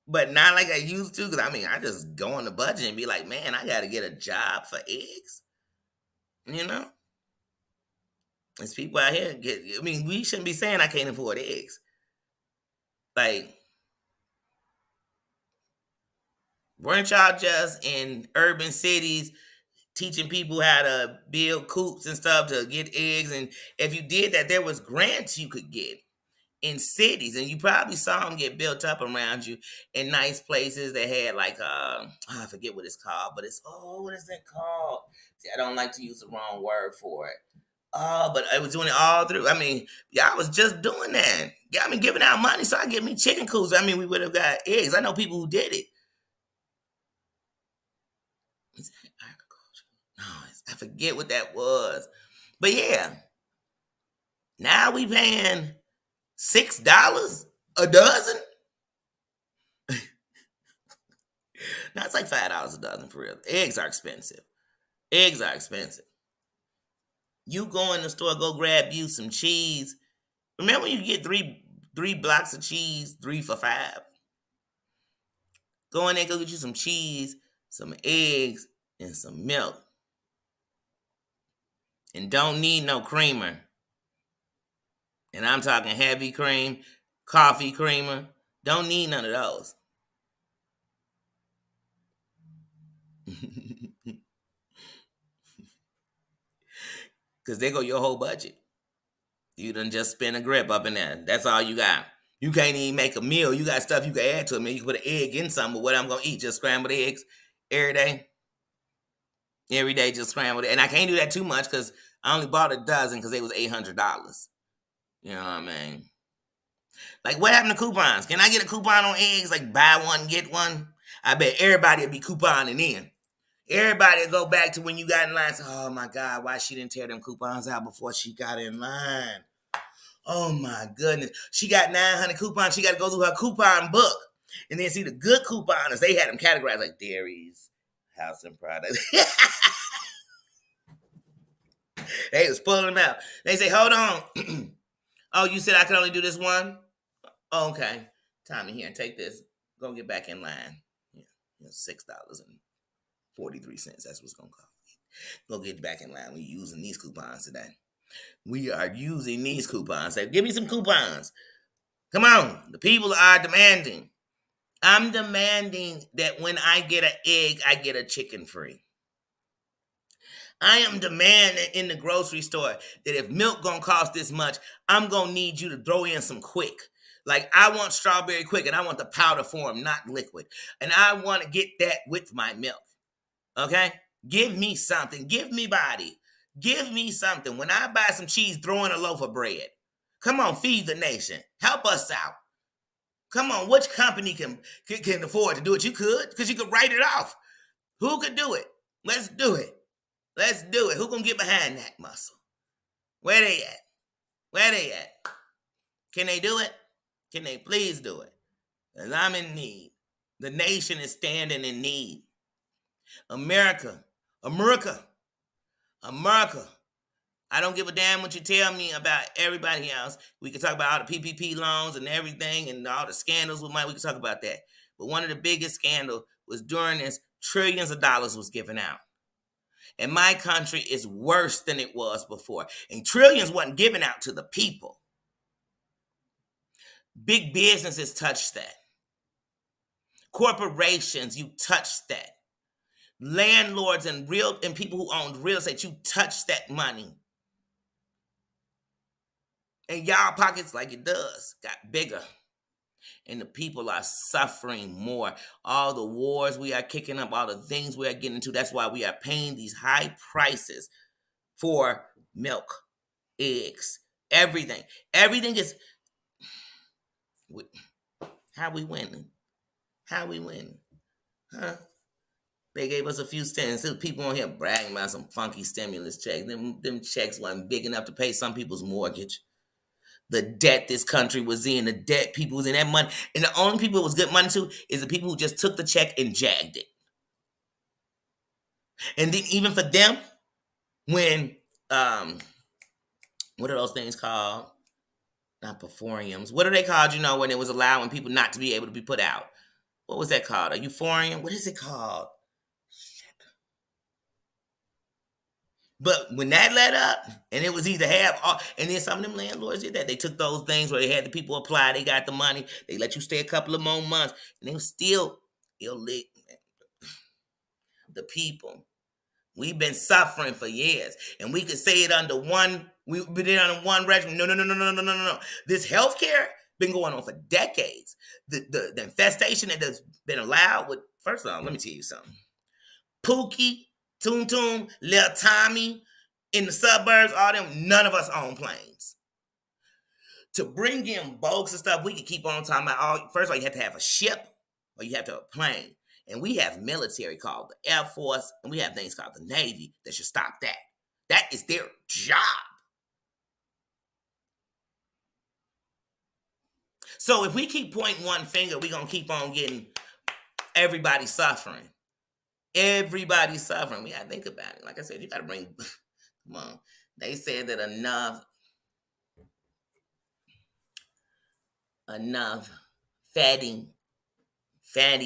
but not like I used to. Cause I mean, I just go on the budget and be like, man, I got to get a job for eggs. You know, there's people out here I mean, we shouldn't be saying I can't afford eggs. Like, weren't y'all just in urban cities teaching people how to build coops and stuff to get eggs? And if you did that, there was grants you could get in cities, and you probably saw them get built up around you in nice places that had like I forget what it's called, but it's what is that called? See, I don't like to use the wrong word for it. But I was doing it all through. I mean, yeah, I was just doing that. Yeah, I mean, giving out money so I get me chicken coops. I mean, we would have got eggs. I know people who did it. Is that agriculture? No, I forget what that was. But yeah, now we paying $6 a dozen. Now it's like $5 a dozen for real. Eggs are expensive. Eggs are expensive. You go in the store, go grab you some cheese. Remember when you get three blocks of cheese, 3 for $5? Go in there, go get you some cheese, some eggs, and some milk. And don't need no creamer. And I'm talking heavy cream, coffee creamer. Don't need none of those. Because there go your whole budget. You done just spend a grip up in there. That's all you got. You can't even make a meal. You got stuff you can add to it. Man, you can put an egg in something, but what I'm going to eat, just scrambled eggs every day. Every day, just scrambled it. And I can't do that too much because I only bought a dozen because it was $800. You know what I mean? Like, what happened to coupons? Can I get a coupon on eggs? Like, buy one, get one? I bet everybody will be couponing in. Everybody will go back to when you got in line. Say, oh my God, why she didn't tear them coupons out before she got in line? Oh my goodness. She got 900 coupons. She got to go through her coupon book. And then see the good couponers. They had them categorized like dairies, house and products. They was pulling them out. They say, hold on. Oh, you said I could only do this one? Oh, okay. Tommy, here, take this. Go get back in line. Yeah, $6.43. That's what's going to cost. Go get back in line. We're using these coupons today. We are using these coupons. Say, give me some coupons. Come on. The people are demanding. I'm demanding that when I get an egg, I get a chicken free. I am demanding in the grocery store that if milk gonna cost this much, I'm gonna need you to throw in some quick. Like, I want strawberry quick, and I want the powder form, not liquid. And I want to get that with my milk. Okay? Give me something. Give me body. Give me something. When I buy some cheese, throw in a loaf of bread. Come on, feed the nation. Help us out. Come on, which company can afford to do it? You could, because you could write it off. Who could do it? Let's do it. Let's do it. Who gonna get behind that muscle? Where they at? Where they at? Can they do it? Can they please do it? Because I'm in need. The nation is standing in need. America. America. America. I don't give a damn what you tell me about everybody else. We can talk about all the PPP loans and everything and all the scandals with money. We can talk about that. But one of the biggest scandals was during this trillions of dollars was given out. And my country is worse than it was before. And trillions wasn't given out to the people. Big businesses touched that. Corporations, you touched that. Landlords and people who owned real estate, you touched that money. And y'all pockets, like it does, got bigger. And the people are suffering more. All the wars we are kicking up, all the things we are getting into, that's why we are paying these high prices for milk, eggs, everything. Everything is, how we winning? How we winning? Huh? They gave us a few cents. There's people on here bragging about some funky stimulus checks. Them checks weren't big enough to pay some people's mortgage. The debt this country was in, the debt people was in, that money. And the only people it was good money to is the people who just took the check and jagged it. And then even for them, when, what are those things called? Not performiums. What are they called, when it was allowing people not to be able to be put out? What was that called? A euphorium? What is it called? But when that let up, and it was either and then some of them landlords did that. They took those things where they had the people apply, they got the money, they let you stay a couple of more months, and they were still illegal. The people. We've been suffering for years, and we could say it under one, we've been under one regimen. No. This healthcare been going on for decades. The infestation that has been allowed with, first of all, let me tell you something. Pookie, Tum, Lil Tommy, in the suburbs, all them, none of us own planes. To bring in boats and stuff, we could keep on talking about, first of all, you have to have a ship, or you have to have a plane. And we have military called the Air Force, and we have things called the Navy that should stop that. That is their job. So if we keep pointing one finger, we're going to keep on getting everybody suffering. Everybody's suffering. We got to think about it. Like I said, you got to bring, come on. They said that enough fatty,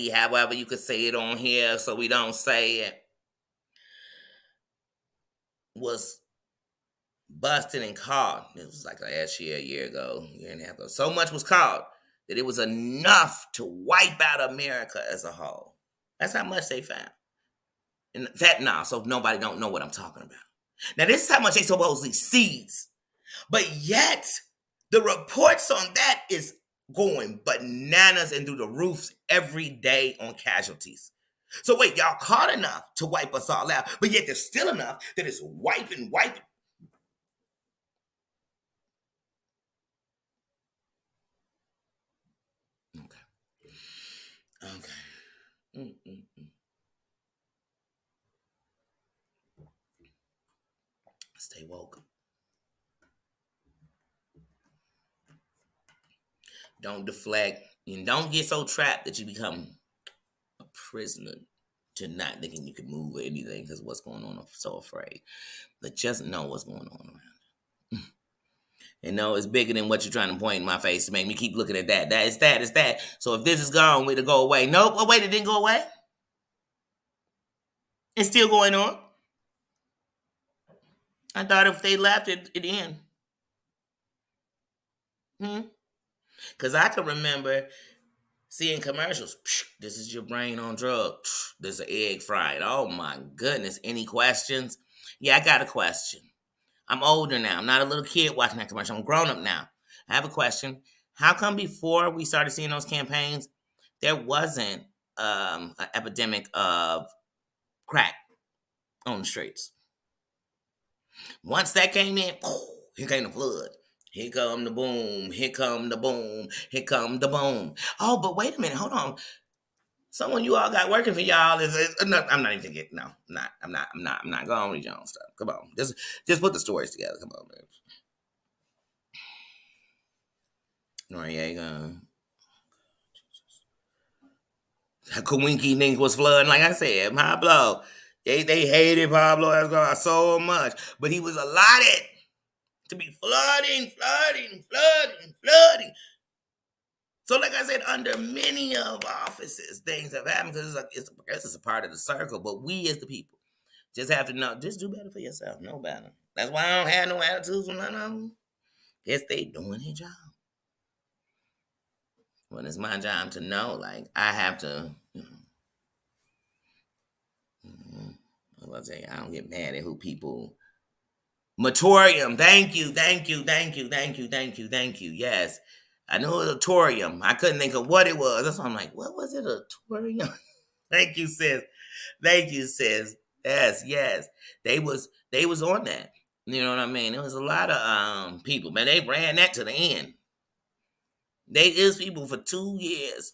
however you could say it on here so we don't say it, was busted and caught. It was like last year, a year ago, year and a half ago. So much was caught that it was enough to wipe out America as a whole. That's how much they found. And fentanyl, so nobody don't know what I'm talking about. Now, this is how much they supposedly seized. But yet, the reports on that is going bananas and through the roofs every day on casualties. So wait, y'all caught enough to wipe us all out, but yet there's still enough that it's wiping. Okay. Stay woke. Don't deflect, and don't get so trapped that you become a prisoner to not thinking you can move or anything because what's going on. I'm so afraid. But just know what's going on around. And know it's bigger than what you're trying to point in my face to make me keep looking at that. That is that. So if this is gone, it'll go away. Nope. Oh, wait, it didn't go away. It's still going on. I thought if they left, it'd end. Because I can remember seeing commercials. This is your brain on drugs. This is an egg fried. Oh my goodness. Any questions? Yeah, I got a question. I'm older now. I'm not a little kid watching that commercial. I'm grown up now. I have a question. How come before we started seeing those campaigns, there wasn't an epidemic of crack on the streets? Once that came in, here came the flood. Here come the boom. Here come the boom. Here come the boom. Oh, but wait a minute. Hold on. Someone you all got working for y'all is no, I'm not even getting. No, I'm not going to read your own stuff. Come on. Just put the stories together. Come on, man. Noriega. Kawinki Nink was flooding, like I said. Pablo. They hated Pablo so much. But he was allotted to be flooding. So, like I said, under many of offices, things have happened because I guess it's a part of the circle. But we as the people just have to know, just do better for yourself. No better. That's why I don't have no attitudes with none of them. Guess they doing their job. Well, it's my job to know. Like I have to. I'll tell you, I don't get mad at who people. Motorium. Thank you. Thank you. Thank you. Thank you. Thank you. Thank you. Yes. I knew it was a torium. I couldn't think of what it was. That's why I'm like, what was it? A torium? Thank you, sis. Thank you, sis. Yes, yes. They was on that. You know what I mean? There was a lot of people, man. They ran that to the end. They is people for 2 years.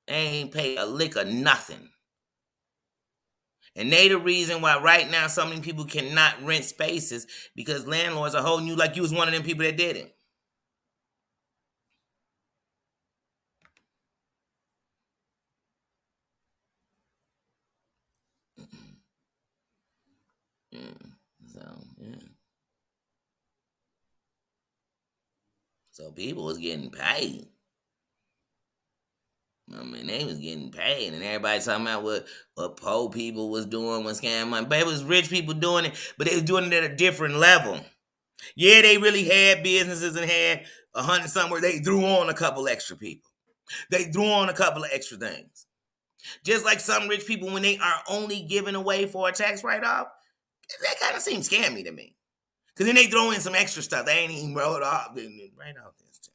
They ain't pay a lick of nothing. And they the reason why right now so many people cannot rent spaces because landlords are holding you like you was one of them people that did it. Mm. So yeah. So people was getting paid. I mean, they was getting paid, and everybody talking about what poor people was doing, was scamming money. But it was rich people doing it, but they was doing it at a different level. Yeah, they really had businesses and had 100 somewhere. They threw on a couple extra people. They threw on a couple of extra things. Just like some rich people, when they are only giving away for a tax write-off, that kind of seems scammy to me. Because then they throw in some extra stuff. They ain't even wrote off. Right off this too.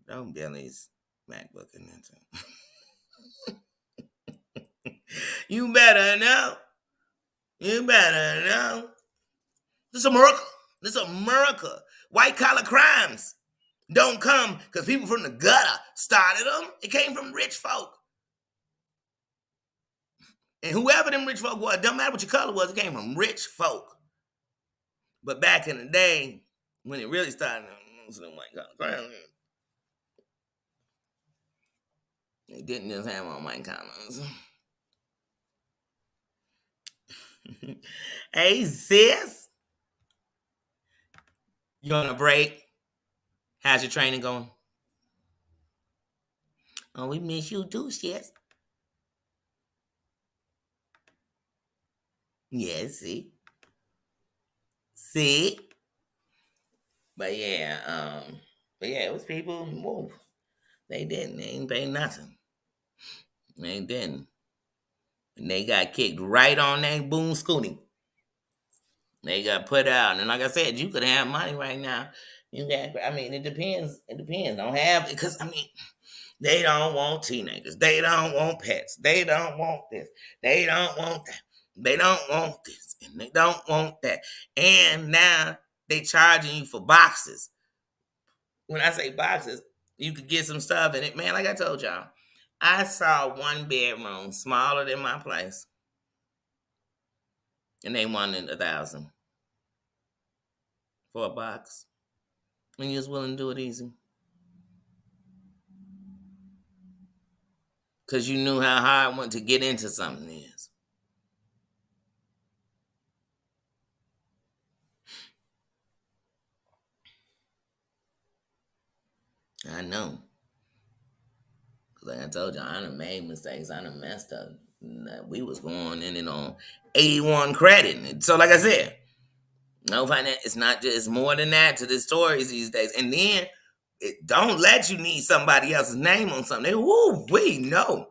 Don't Billy's MacBook in there too. You better know. You better know. This is America. This is America. White collar crimes don't come because people from the gutter started them. It came from rich folk. And whoever them rich folk was, doesn't matter what your color was, it came from rich folk. But back in the day, when it really started, them white collar crimes, they didn't just have on white collars. Hey, sis. You on a break? How's your training going? Oh, we miss you too, sis. Yes, see? See? But yeah, it was people, whoa, they didn't. They didn't pay nothing. They didn't. And they got kicked right on that boom scooting. They got put out. And like I said, you could have money right now. You got, I mean, it depends. It depends. Don't have, because, I mean, they don't want teenagers. They don't want pets. They don't want this. They don't want that. They don't want this. And they don't want that. And now they charging you for boxes. When I say boxes, you could get some stuff in it. Man, like I told y'all, I saw one bedroom smaller than my place. And they wanted 1,000 for a box. And you was willing to do it easy. Because you knew how hard it was to get into something is. I know. Like I told you, I done made mistakes. I done messed up. We was going in and on 81 credit. So like I said, no finance. It's not just, it's more than that to the stories these days. And then it don't let you need somebody else's name on something. They, woo, we know.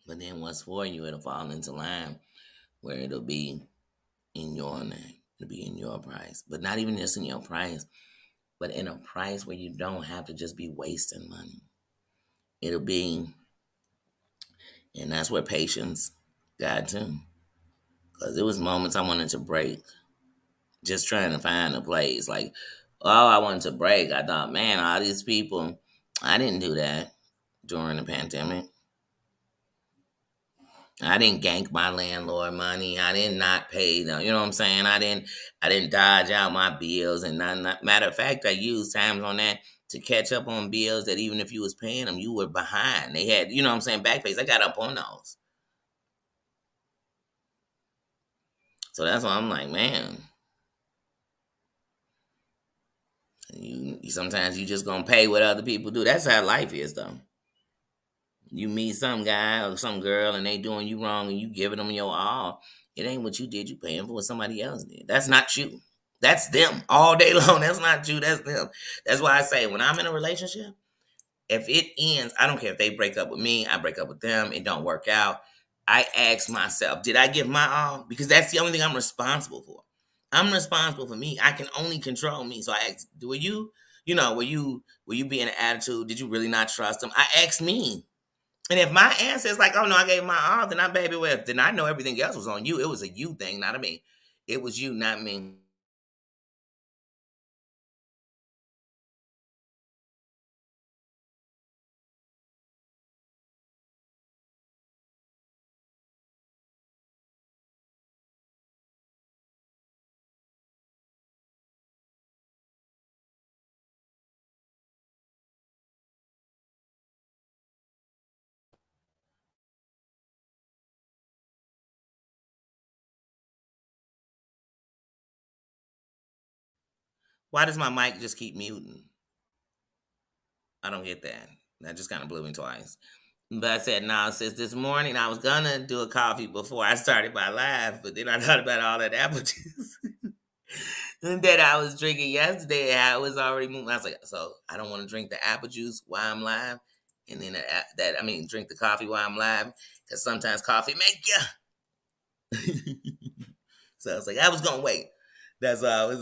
But then what's for you, it'll fall into line where it'll be in your name. It'll be in your price. But not even just in your price, but in a price where you don't have to just be wasting money. It'll be, and that's where patience got to. Because there was moments I wanted to break, just trying to find a place. Like, oh, I wanted to break. I thought, man, all these people, I didn't do that during the pandemic. I didn't gank my landlord money. I did not pay them. You know what I'm saying? I didn't dodge out my bills and not matter of fact, I used times on that to catch up on bills that even if you was paying them, you were behind. They had, you know what I'm saying, back pays. I got up on those. So that's why I'm like, man, you sometimes you just gonna pay what other people do. That's how life is, though. You meet some guy or some girl and they doing you wrong and you giving them your all. It ain't what you did. You paying for what somebody else did. That's not you. That's them all day long. That's not you. That's them. That's why I say when I'm in a relationship, if it ends, I don't care if they break up with me, I break up with them, it don't work out. I ask myself, did I give my all? Because that's the only thing I'm responsible for. I'm responsible for me. I can only control me. So I ask, were you, were you be in an attitude? Did you really not trust them? I ask me. And if my answer is like, oh no, I gave my all, then I baby well, then I know everything else was on you. It was a you thing, not a me. It was you, not me. Why does my mic just keep muting? I don't get that. That just kind of blew me twice. But I said, nah, sis, this morning I was gonna do a coffee before I started my live, but then I thought about all that apple juice that I was drinking yesterday. I was already moving. I was like, so I don't want to drink the apple juice while I'm live, and then drink the coffee while I'm live, because sometimes coffee make you. So I was like, I was gonna wait. That's why I was.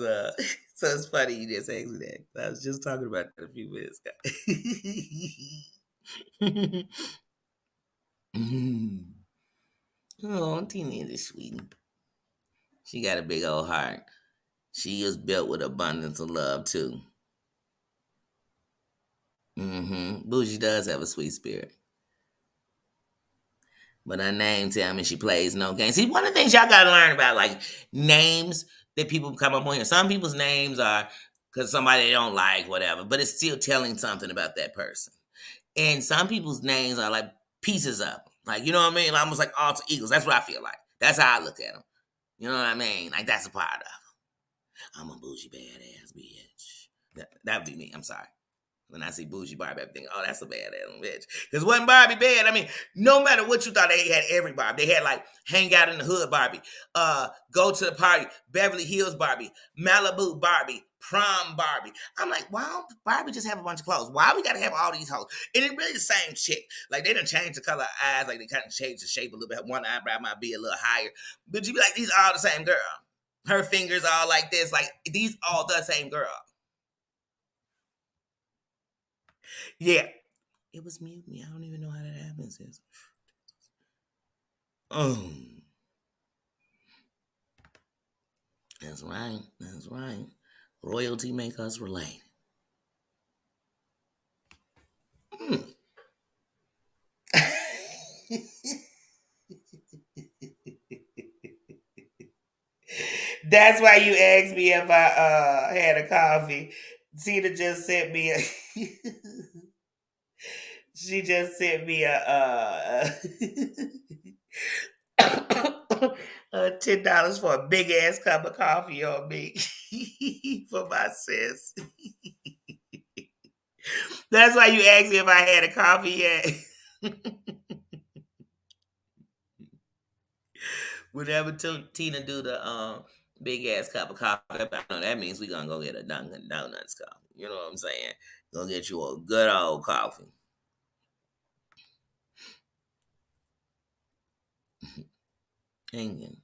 So it's funny you just asked me that. I was just talking about that a few minutes ago. Oh, Tina is sweet. She got a big old heart. She is built with abundance of love too. Bougie does have a sweet spirit. But her name tell me she plays no games. See, one of the things y'all gotta learn about, like names that people come up on here. Some people's names are because somebody they don't like, whatever, but it's still telling something about that person. And some people's names are like pieces of them. Like, you know what I mean? Almost like alter egos. That's what I feel like. That's how I look at them. You know what I mean? Like that's a part of. I'm a bougie badass bitch. That would be me. I'm sorry. When I see bougie Barbie, I think, oh, that's a badass bitch. Because wasn't Barbie bad? I mean, no matter what you thought, they had every Barbie. They had like hang out in the hood Barbie, go to the party, Beverly Hills Barbie, Malibu Barbie, prom Barbie. I'm like, why don't Barbie just have a bunch of clothes? Why we gotta have all these hoes? And it's really the same chick. Like they done changed the color of eyes, like they kind of changed the shape a little bit. One eyebrow might be a little higher, but you be like, these are all the same girl. Her fingers all like this, like these all the same girl. Yeah. It was mute me. I don't even know how that happens. Oh, that's right. That's right. Royalty make us relate. Hmm. That's why you asked me if I had a coffee. Tina just sent me a she just sent me $10 for a big ass cup of coffee on me for my sis. That's why you asked me if I had a coffee yet. Whenever Tina do the big ass cup of coffee, I know that means we gonna go get a Dunkin' Donuts coffee. You know what I'm saying? Go get you a good old coffee. Hanging.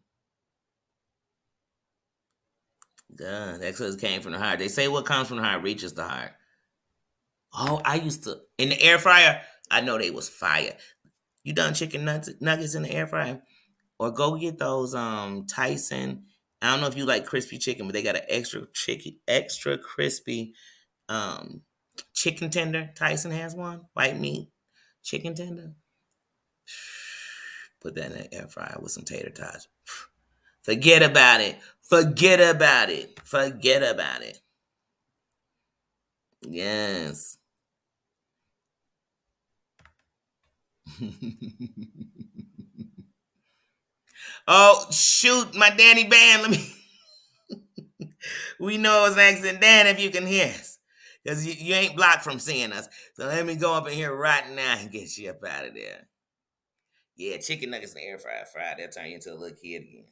God, that's what came from the heart. They say what comes from the heart reaches the heart. Oh, I used to in the air fryer. I know they was fire. You done chicken nuggets in the air fryer? Or go get those Tyson. I don't know if you like crispy chicken, but they got an extra crispy um chicken tender. Tyson has one, white meat chicken tender. Put that in the air fryer with some tater tots. Forget about it. Forget about it. Forget about it. Yes. Oh shoot, my Danny band. Let me. We know it was an accident, Dan. If you can hear us, because you ain't blocked from seeing us. So let me go up in here right now and get you up out of there. Yeah, chicken nuggets in the air fryer. Fried. They'll turn you into a little kid again.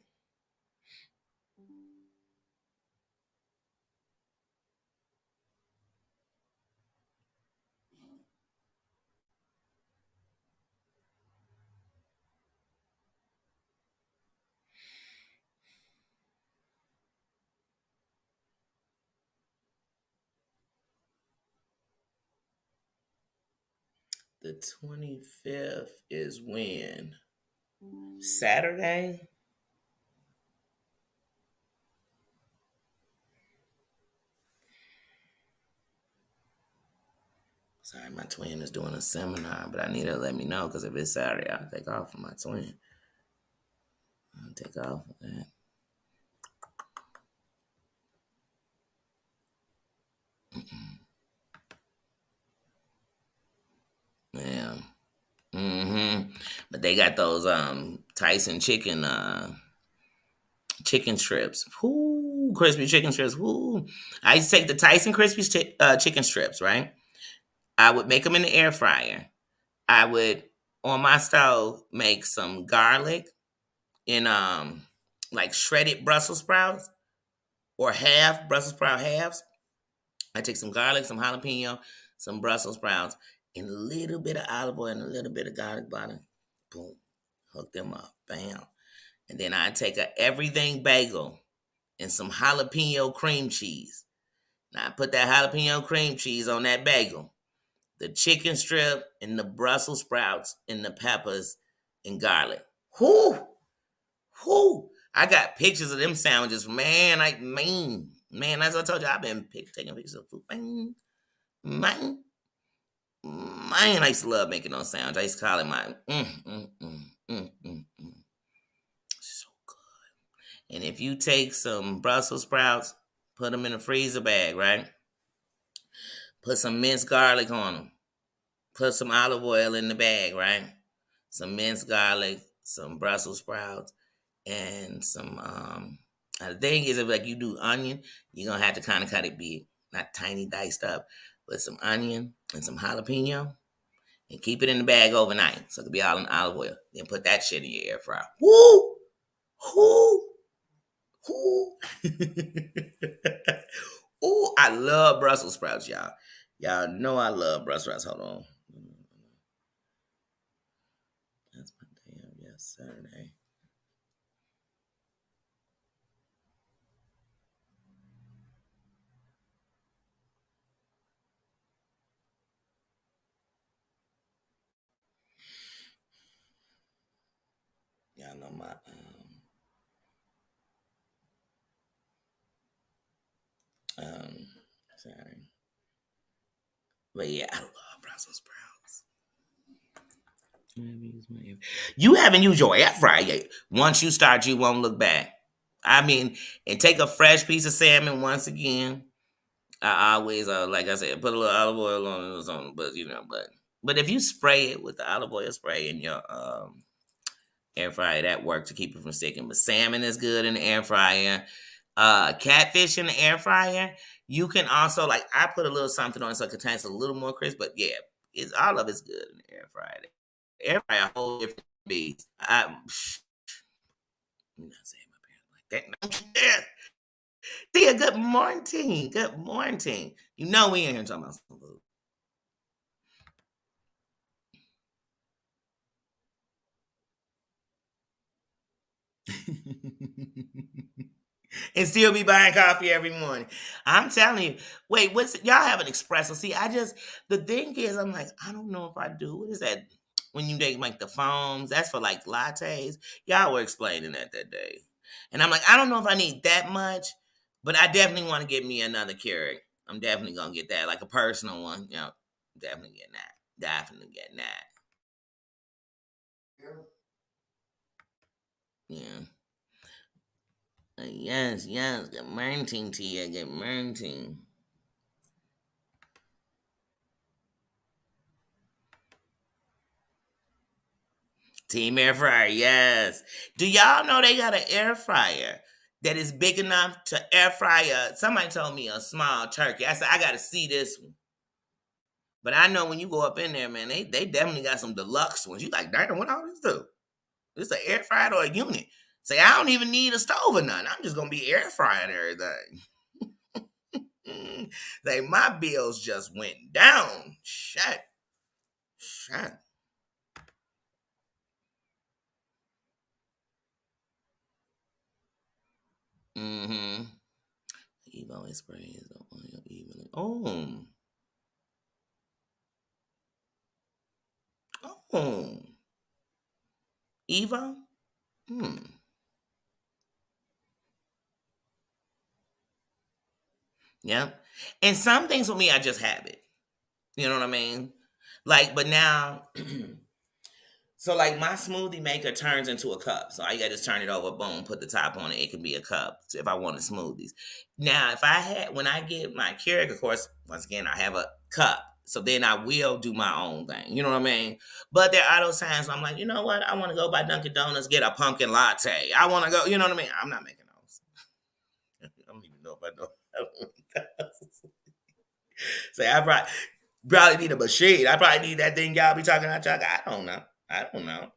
The 25th is when? Saturday? Sorry, my twin is doing a seminar, but I need her to let me know because if it's Saturday, I'll take off for my twin. I'll take off for that. Yeah. But they got those Tyson chicken strips. Whoo, crispy chicken strips. Whoo. I used to take the Tyson crispy chicken strips, right? I would make them in the air fryer. I would on my stove make some garlic and like shredded Brussels sprouts or half Brussels sprout halves. I take some garlic, some jalapeno, some Brussels sprouts, and a little bit of olive oil and a little bit of garlic butter. Boom. Hook them up. Bam. And then I take a everything bagel and some jalapeno cream cheese. Now I put that jalapeno cream cheese on that bagel, the chicken strip and the Brussels sprouts and the peppers and garlic. Whoo! Whoo! I got pictures of them sandwiches, man. Like, man, as I told you, I've been taking pictures of food. Man, man, I used to love making those sandwiches. I used to call it my so good. And if you take some Brussels sprouts, put them in a freezer bag, right? Put some minced garlic on them. Put some olive oil in the bag, right? Some minced garlic, some Brussels sprouts, and some. The thing is, if like you do onion, you're gonna have to kind of cut it big, not tiny diced up, but some onion and some jalapeno, and keep it in the bag overnight, so it could be all in olive oil. Then put that shit in your air fryer. Woo, woo, woo. Ooh, I love Brussels sprouts, y'all. Y'all know I love Brussels sprouts. Hold on. That's my day of yes, Saturday. Y'all know my um sorry. But yeah, I love Brussels sprouts. You haven't used your air fryer yet. Once you start, you won't look back. I mean, and take a fresh piece of salmon once again. I always, like I said, put a little olive oil on it or something. But but if you spray it with the olive oil spray in your air fryer, that works to keep it from sticking. But salmon is good in the air fryer. Catfish in the air fryer. You can also like I put a little something on it so it contains a little more crisp. But yeah, it's all of it's good in the air fryer. Air fryer, a whole different beast. I'm not saying my parents like that. No, yeah. Tia, good morning. Good morning. You know we ain't here talking about some food. And still be buying coffee every morning. I'm telling you. Wait, what's y'all have an espresso? See, the thing is, I'm like, I don't know if I do. What is that? When you make like the foams, that's for like lattes. Y'all were explaining that day, and I'm like, I don't know if I need that much, but I definitely want to get me another Keurig. I'm definitely gonna get that, like a personal one. You know, definitely getting that. Definitely getting that. Yeah. Yes, yes. Good morning to you. Good morning. Team air fryer, yes. Do y'all know they got an air fryer that is big enough to air fry somebody told me a small turkey. I said, I gotta see this one. But I know when you go up in there, man, they definitely got some deluxe ones. You like, darn, what all this do? This an air fryer or a unit? Say, I don't even need a stove or nothing. I'm just gonna be air frying everything. Like my bills just went down. Shut. Shut. Mm-hmm. Evo is sprays on your evening. Oh. Oh. Evo? Hmm. Yep. And some things with me, I just have it. You know what I mean? Like, but now so like my smoothie maker turns into a cup. So I gotta just turn it over, boom, put the top on it. It can be a cup if I wanted smoothies. Now, if I had when I get my Keurig, of course, once again, I have a cup. So then I will do my own thing. You know what I mean? But there are those times where I'm like, you know what? I want to go by Dunkin' Donuts, get a pumpkin latte. I want to go, you know what I mean? I'm not making those. I don't even know if I know. Say I probably need a machine. I probably need that thing y'all be talking about. I don't know. I don't know.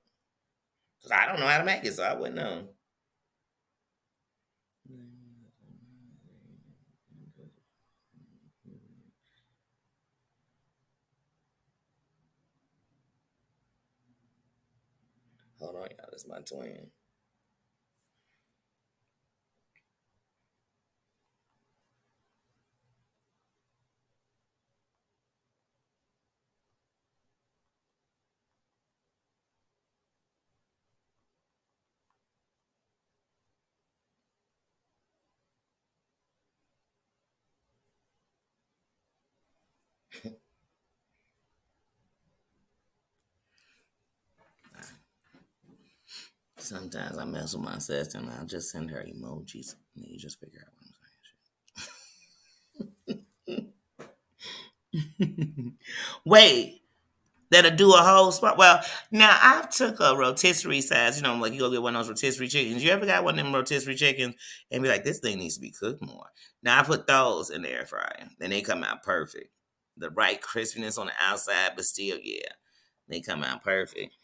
Cause I don't know how to make it, so I wouldn't know. Hold on, y'all. That's my twin. Sometimes I mess with my sister and I'll just send her emojis and then you just figure out what I'm saying. Wait, that'll do a whole spot. Well, now I've took a rotisserie size, like you go get one of those rotisserie chickens. You ever got one of them rotisserie chickens and be like, this thing needs to be cooked more? Now I put those in the air fryer and they come out perfect. The right crispiness on the outside, but still, yeah, they come out perfect.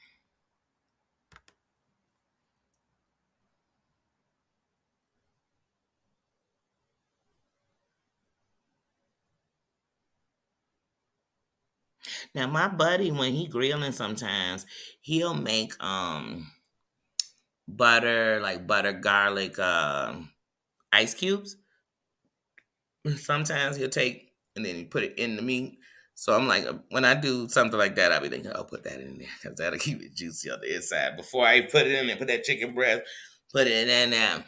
Now my buddy, when he grilling sometimes, he'll make butter garlic ice cubes. Sometimes he'll take and then he put it in the meat. So I'm like, when I do something like that, I'll be thinking, I'll put that in there because that'll keep it juicy on the inside. Before I put it in there, put that chicken breast, put it in there.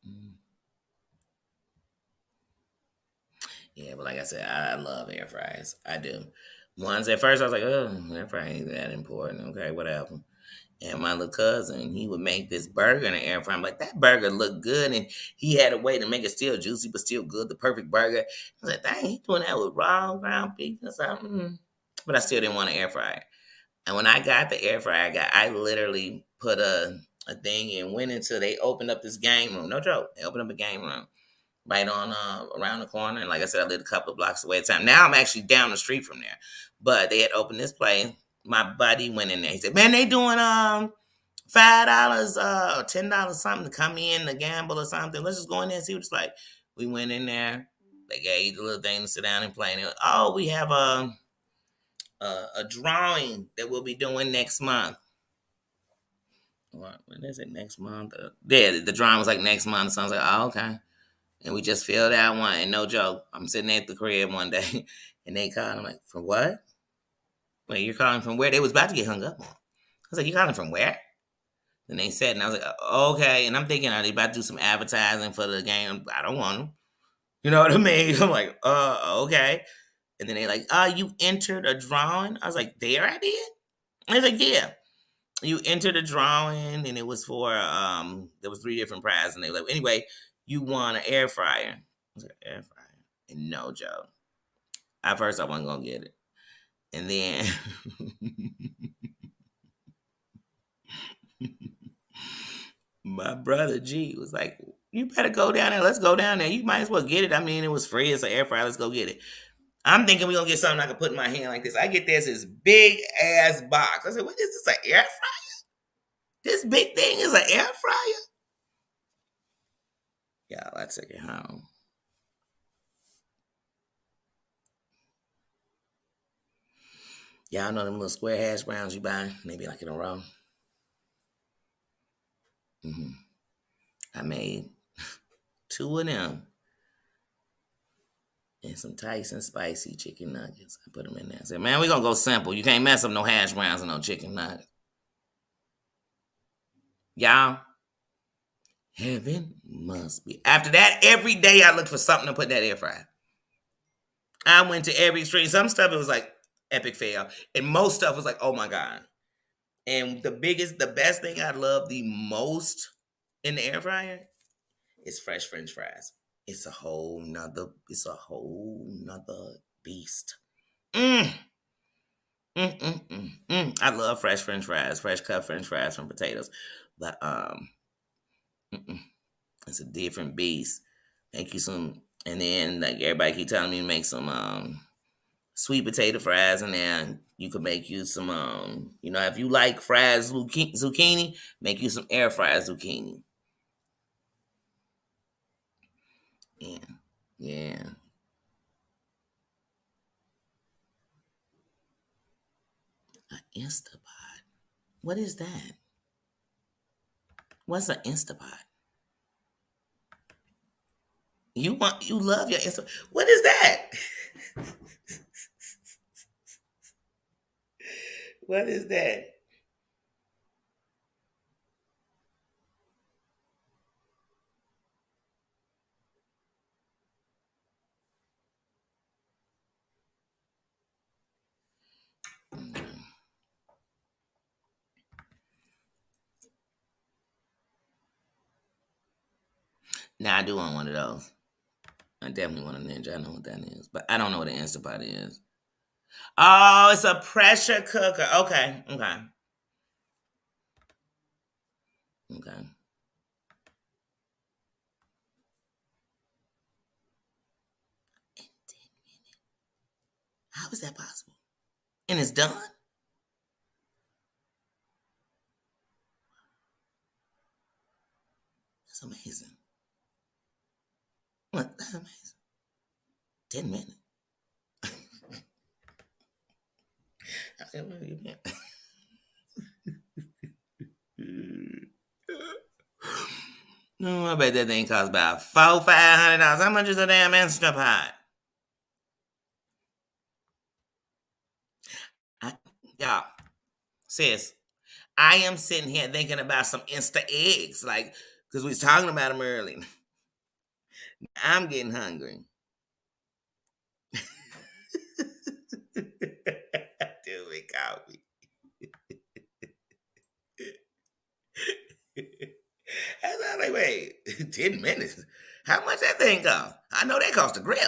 Mm. Yeah, but like I said, I love air fryers. I do. Once at first I was like, oh, air fryer ain't that important. Okay, whatever. And my little cousin, he would make this burger in the air fryer. I'm like, that burger looked good. And he had a way to make it still juicy, but still good, the perfect burger. I was like, dang, he doing that with raw ground beef or something. But I still didn't want an air fryer. And when I got the air fryer, I literally put a thing and went into, they opened up this game room. No joke. They opened up a game room right on around the corner. And like I said, I lived a couple of blocks away at the time. Now I'm actually down the street from there. But they had opened this place. My buddy went in there. He said, man, they doing $5 or $10 something to come in to gamble or something. Let's just go in there and see what it's like. We went in there. They gave the little thing to sit down and play. And oh, we have a drawing that we'll be doing next month. What, when is it next month? Yeah, the drawing was like next month. So I was like, oh, okay. And we just filled out one. And no joke, I'm sitting at the crib one day and they called. I'm like, from what? Wait, you're calling from where? They was about to get hung up on. I was like, you calling from where? And they said, and I was like, okay. And I'm thinking, are they about to do some advertising for the game? I don't want them. You know what I mean? I'm like, okay. And then they like, you entered a drawing. I was like, there I did. I was like, yeah. You entered a drawing, and it was for there was 3 different prizes, and they like, anyway, you won an air fryer. I was like, air fryer, and no joke. At first, I wasn't gonna get it, and then my brother G was like, "You better go down there. Let's go down there. You might as well get it. I mean, it was free. It's an air fryer. Let's go get it." I'm thinking we're gonna get something I can put in my hand like this. I get this big ass box. I said, "What is this? An air fryer? This big thing is an air fryer?" Yeah, I took it home. Y'all know them little square hash browns you buy, maybe like in a row. hmm I made 2 of them and some Tyson spicy chicken nuggets. I put them in there. I said, man, we gonna go simple. You can't mess up no hash browns and no chicken nuggets. Y'all, heaven must be. After that, every day I looked for something to put in that air fryer. I went to every street. Some stuff it was like epic fail, and most stuff was like, oh my god. And the best thing I love the most in the air fryer is fresh French fries. It's a whole nother beast. Mm, I love fresh French fries, fresh cut French fries from potatoes, but mm-mm, it's a different beast. Make you some, and then like everybody keep telling me to make some sweet potato fries, and then you could make you some if you like fried zucchini, make you some air fried zucchini. Yeah, yeah. An Instapot. What is that? What's an Instapot? You love your Insta. What is that? What is that? Mm. Now I do want one of those. I definitely want a Ninja. I know what that is, but I don't know what an Instapot is. Oh, it's a pressure cooker. Okay, okay, okay. How is that possible? And it's done. That's amazing. That's amazing. 10 minutes. I said, where you been? No, I bet that thing costs about $400-500. How much is a damn Instapot? I, y'all, sis, I am sitting here thinking about some Insta eggs, like, because we was talking about them earlier. I'm getting hungry. Dude, it caught me. I was like, wait, 10 minutes? How much that thing cost? I know that cost a grip.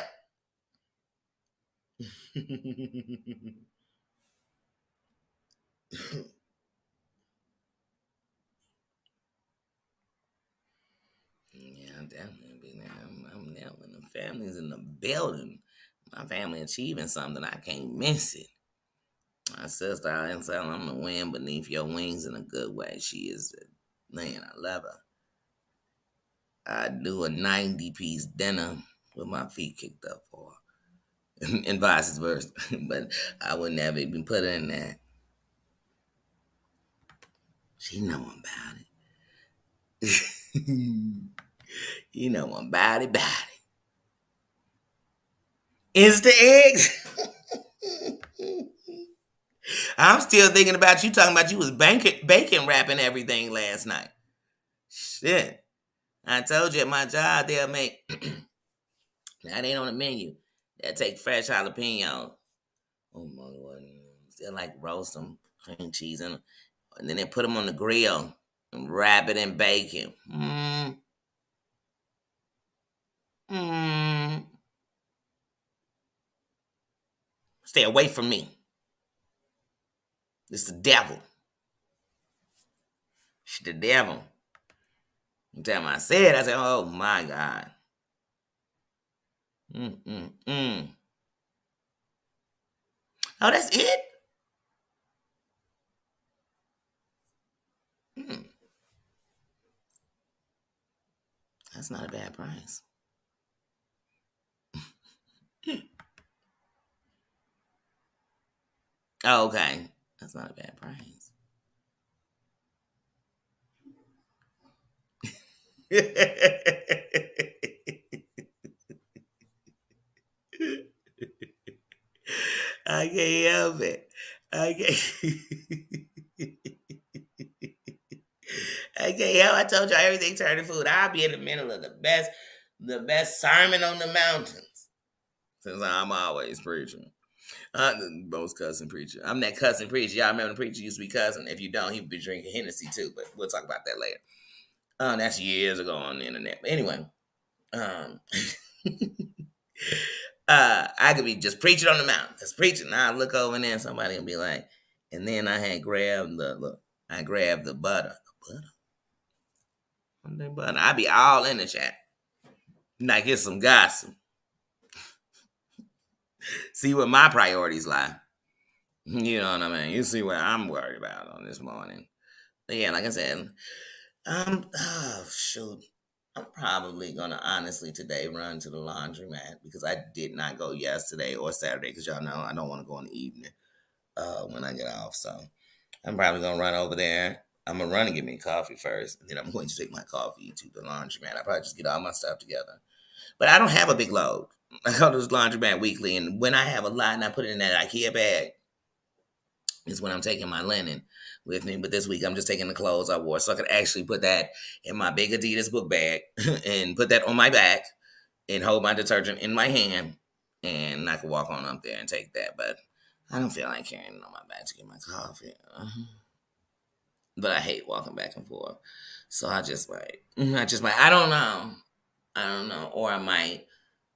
Yeah, I'm definitely be there. I'm there when the family's in the building. My family achieving something, I can't miss it. My sister, I didn't tell I'm the wind beneath your wings in a good way. She is, man, I love her. I do a 90-piece dinner with my feet kicked up for her. And vice versa. But I would never even put her in that. She know about it. You know about it. Insta eggs. I'm still thinking about you talking about you was bacon wrapping everything last night. Shit. I told you at my job they'll make now it ain't on the menu. They take fresh jalapeno. Oh my god. They like roast them, cream cheese in 'em, and then they put them on the grill and wrap it in bacon. Mm. Stay away from me. It's the devil. It's the devil. Time I said, oh my God. Mm. Oh, that's it? Mm, that's not a bad price. Oh, okay. That's not a bad price. I can't help it. I can't. I can't help. I told y'all everything turned to food. I'll be in the middle of the best sermon on the mountains. Since I'm always preaching. The most cussing preacher. I'm that cussing preacher. Y'all remember the preacher used to be cussing? If you don't, he'd be drinking Hennessy too. But we'll talk about that later. That's years ago on the internet. But anyway, um, I could be just preaching on the mountain. Just preaching. Now I look over there and somebody will be like, and then I had grabbed I grabbed the butter. The butter. I be all in the chat. Like get some gossip. See where my priorities lie. You know what I mean? You see what I'm worried about on this morning. But yeah, like I said, oh shoot. I'm probably gonna honestly today run to the laundromat because I did not go yesterday or Saturday because y'all know I don't want to go in the evening when I get off. So I'm probably gonna run over there. I'm gonna run and get me coffee first, and then I'm going to take my coffee to the laundromat. I probably just get all my stuff together. But I don't have a big load. I go to this laundromat weekly, and when I have a lot and I put it in that IKEA bag, is when I'm taking my linen with me. But this week I'm just taking the clothes I wore, so I could actually put that in my big Adidas book bag and put that on my back and hold my detergent in my hand, and I could walk on up there and take that. But I don't feel like carrying it on my back to get my coffee. But I hate walking back and forth, so I don't know. I don't know, or I might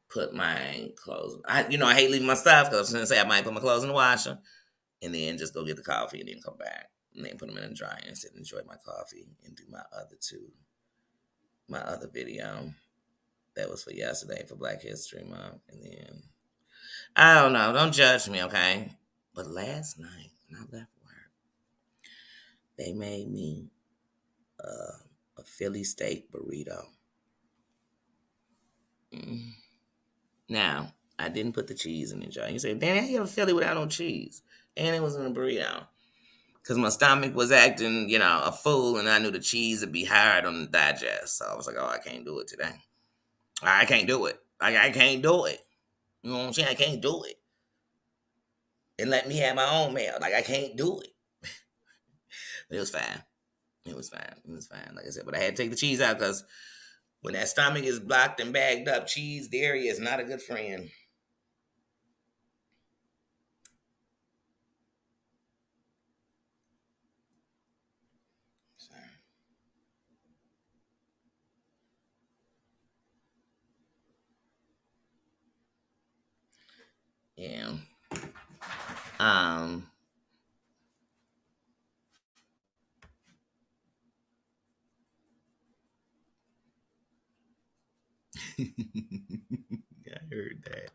put my clothes. I hate leaving my stuff because I was gonna say I might put my clothes in the washer and then just go get the coffee and then come back and then put them in the dryer and sit and enjoy my coffee and do my other video that was for yesterday for Black History Month. And then I don't know, don't judge me, okay? But last night when I left work, they made me a Philly steak burrito. Mm. Now I didn't put the cheese in the jar. You say, "Danny, how you have a Philly without no cheese?" And it was in a burrito. Because my stomach was acting, a fool, and I knew the cheese would be hard on the digest. So I was like, oh, I can't do it today. I can't do it. I can't do it. You know what I'm saying? I can't do it. And let me have my own meal. Like, I can't do it. But it was fine. It was fine. It was fine. Like I said, but I had to take the cheese out because when that stomach is blocked and bagged up, cheese, dairy is not a good friend. So, yeah. Um, I heard that.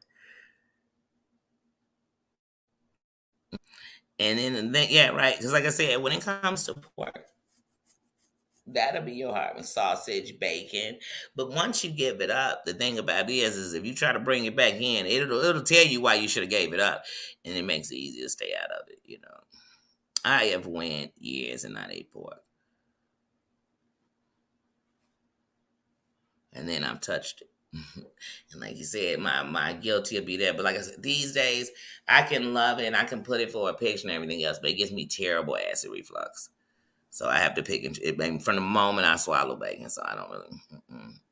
And then yeah, right. Because like I said, when it comes to pork, that'll be your heart with sausage, bacon. But once you give it up, the thing about it is if you try to bring it back in, it'll tell you why you should have gave it up, and it makes it easier to stay out of it. I have went years and not ate pork, and then I've touched it. And like you said, my guilty will be there. But like I said, these days I can love it and I can put it for a picture and everything else, but it gives me terrible acid reflux. So I have to pick it from the moment I swallow bacon. So I don't really.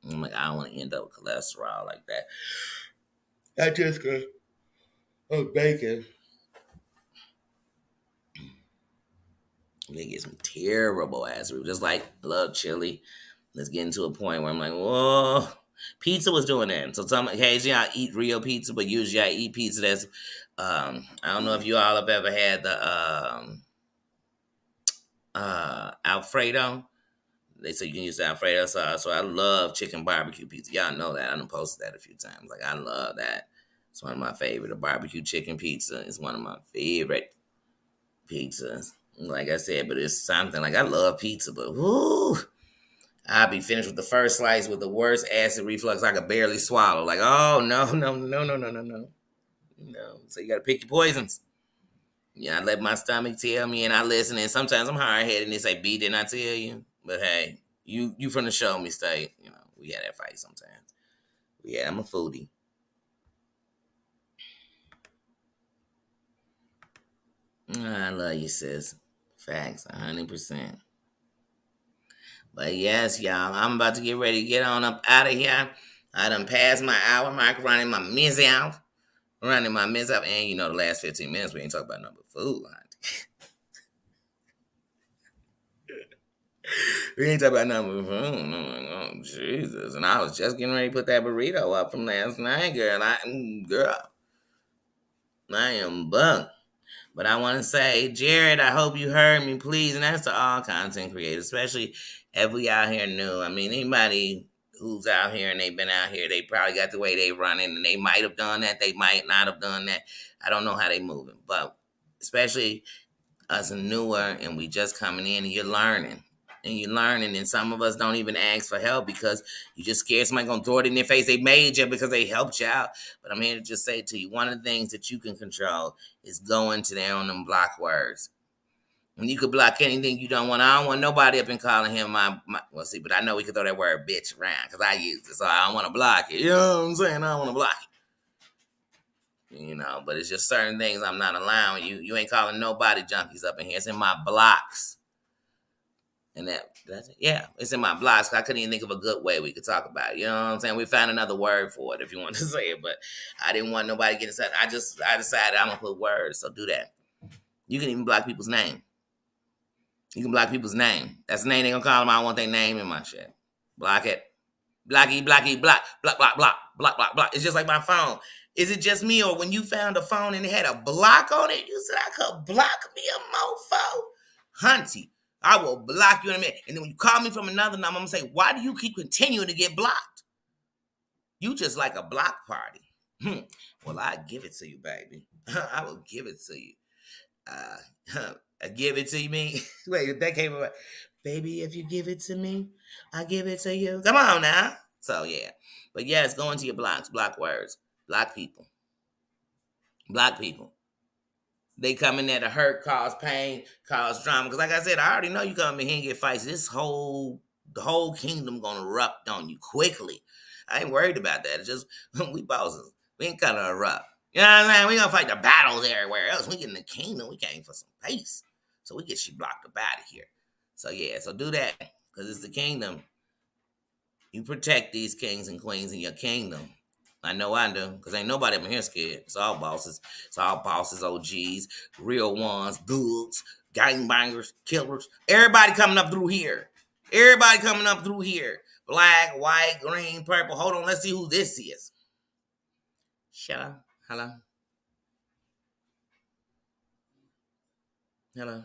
I'm like I don't want to end up with cholesterol like that. I just got bacon. They get some terrible ass food. Just like love chili. Let's get into a point where I'm like, whoa. Pizza was doing that. So some occasionally I eat real pizza, but usually I eat pizza that's I don't know if you all have ever had the Alfredo. They say you can use the Alfredo sauce. So I love chicken barbecue pizza. Y'all know that. I done posted that a few times. Like I love that. It's one of my favorite. The barbecue chicken pizza is one of my favorite pizzas. Like I said, but it's something like I love pizza, but whoo, I'll be finished with the first slice with the worst acid reflux I could barely swallow. Like, oh no, no, no, no, no, no, no. No. So you gotta pick your poisons. Yeah, I let my stomach tell me and I listen, and sometimes I'm hard headed and they say, B, didn't I tell you? But hey, you from the show me state. We had that fight sometimes. Yeah, I'm a foodie. I love you, sis. Facts, 100%. But yes, y'all, I'm about to get ready to get on up out of here. I done passed my hour mark running my miss out. Running my miss out. And the last 15 minutes we ain't talking about number food. We ain't talking about number food. I'm like, oh, Jesus. And I was just getting ready to put that burrito up from last night, girl. I am bugged. But I want to say, Jared, I hope you heard me, please. And that's to all content creators, especially if we out here new. I mean, anybody who's out here and they've been out here, they probably got the way they running, and they might have done that. They might not have done that. I don't know how they moving, but especially us newer and we just coming in and you're learning. And you're learning, and some of us don't even ask for help because you just scared somebody gonna throw it in their face. They made you because they helped you out. But I'm here to just say to you, one of the things that you can control is going to there on them block words. When you could block anything you don't want, I don't want nobody up and calling him my well, see, but I know we could throw that word bitch around because I use it, so I don't want to block it. You know what I'm saying? I don't want to block it. But it's just certain things I'm not allowing. You ain't calling nobody junkies up in here. It's in my blocks. And that's it. Yeah, it's in my blocks. I couldn't even think of a good way we could talk about it. You know what I'm saying? We found another word for it if you want to say it, but I didn't want nobody to get upset. I decided I'm gonna put words, so do that. You can even block people's name. You can block people's name. That's the name they gonna call them. I don't want their name in my shit. Block it. Blocky, blocky, block, block, block, block, block, block, block. It's just like my phone. Is it just me, or when you found a phone and it had a block on it, you said I could block me a mofo? Hunty, I will block you in a minute. And then when you call me from another number, I'm gonna say, why do you keep continuing to get blocked? You just like a block party. Well, I give it to you, baby. I will give it to you. I give it to me. Wait, that came about. Baby, if you give it to me, I give it to you. Come on now. So yeah. But yes, go into your blocks, block words, block people. Block people. They come in there to hurt, cause pain, cause drama. Because like I said, I already know you come in here and get fights. The whole kingdom gonna erupt on you quickly. I ain't worried about that. It's just we bosses. We ain't gonna erupt. You know what I'm saying? We gonna fight the battles everywhere else. We get in the kingdom. We came for some peace. So we get you blocked up out of here. So yeah, so do that. Because it's the kingdom. You protect these kings and queens in your kingdom. I know I do, because ain't nobody up in here scared. It's all bosses. It's all bosses, OGs, real ones, dudes, gangbangers, killers. Everybody coming up through here. Everybody coming up through here. Black, white, green, purple. Hold on, let's see who this is. Shut up. Hello. Hello.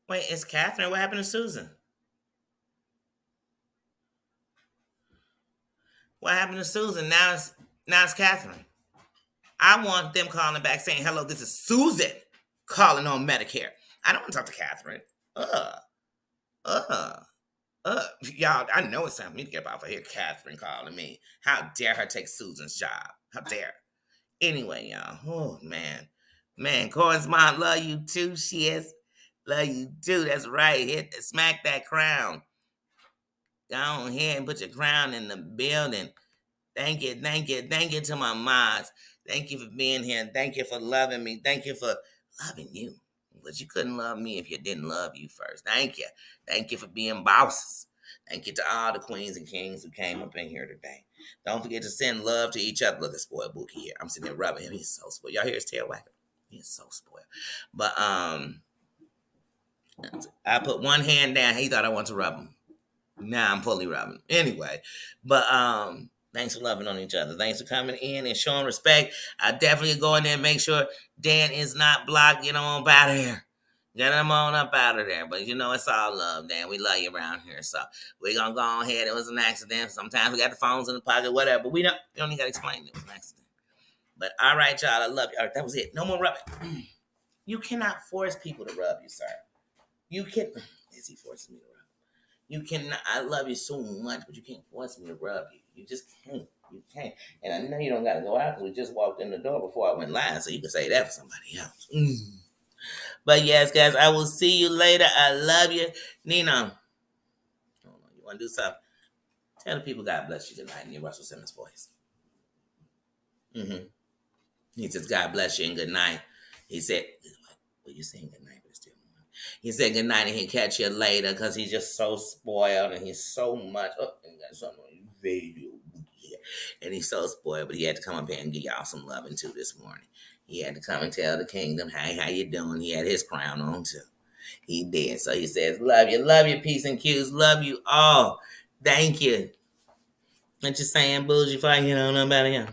Wait, it's Catherine. What happened to Susan? What happened to Susan? Now it's Catherine. I want them calling back saying, hello, this is Susan calling on Medicare. I don't want to talk to Catherine. Uh, uh, Y'all, I know it's time for me to get off of here. Catherine calling me. How dare her take Susan's job? How dare. Anyway, y'all. Oh, man. Man, Corns Mom, love you too, shiz. Love you too. That's right. Smack that crown. Go on ahead and put your crown in the building. Thank you, thank you, thank you to my moms. Thank you for being here. Thank you for loving me. Thank you for loving you. But you couldn't love me if you didn't love you first. Thank you. Thank you for being bosses. Thank you to all the queens and kings who came up in here today. Don't forget to send love to each other. Look at spoiled Bookie here. I'm sitting there rubbing him. He's so spoiled. Y'all hear his tail wagging? He's so spoiled. But I put one hand down. He thought I wanted to rub him. Now I'm fully rubbing. Anyway, but thanks for loving on each other. Thanks for coming in and showing respect. I definitely go in there and make sure Dan is not blocked. Get him on out of here. Get him on up out of there. But you know, it's all love, Dan. We love you around here. So we're going to go on ahead. It was an accident. Sometimes we got the phones in the pocket, whatever. But we don't even got to explain it was an accident. But all right, y'all. I love you. All right, that was it. No more rubbing. You cannot force people to rub you, sir. You can. Is he forcing me to rub? You cannot. I love you so much, but you can't force me to rub you. You just can't. You can't. And I know you don't got to go out because we just walked in the door before I went live, so you can say that for somebody else. But yes, guys, I will see you later. I love you. Nina, you want to do something? Tell the people God bless you tonight in your Russell Simmons voice. He says, God bless you and good night. He said, well, you saying good night, but it's still morning. He said good night and he'll catch you later because he's just so spoiled and he's so much. Oh, and got something on your video. And he's so spoiled, but he had to come up here and give y'all some loving too this morning. He had to come and tell the kingdom, hey, how you doing? He had his crown on too. He did. So he says, love you, peace and cues, love you all. Thank you. What you saying, bougie, if I know about him?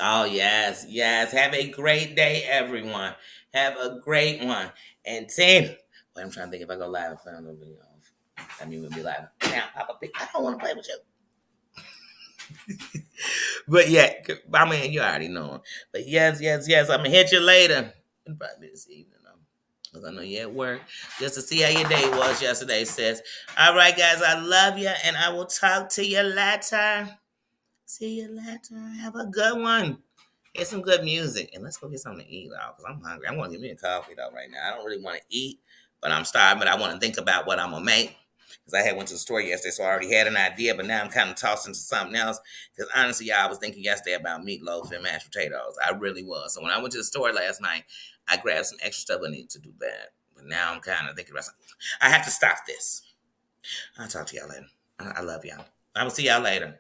Oh, yes, yes. Have a great day, everyone. Have a great one. And 10. Wait, I'm trying to think if I go live and find a video. I mean, we'll be live. Now, Papa, I don't want to play with you. But yeah, I mean, you already know. But yes. I'm going to hit you later. It'll probably be this evening, though. Because I know you're at work. Just to see how your day was yesterday, sis. All right, guys, I love you. And I will talk to you later. See you later. Have a good one. Here's some good music. And let's go get something to eat, y'all, because I'm hungry. I'm going to get me a coffee, though, right now. I don't really want to eat, but I'm starving. But I want to think about what I'm going to make. Because I went to the store yesterday, so I already had an idea, but now I'm kind of tossing to something else. Because honestly, y'all, I was thinking yesterday about meatloaf and mashed potatoes. I really was. So when I went to the store last night, I grabbed some extra stuff I needed to do that. But now I'm kind of thinking about something. I have to stop this. I'll talk to y'all later. I love y'all. I will see y'all later.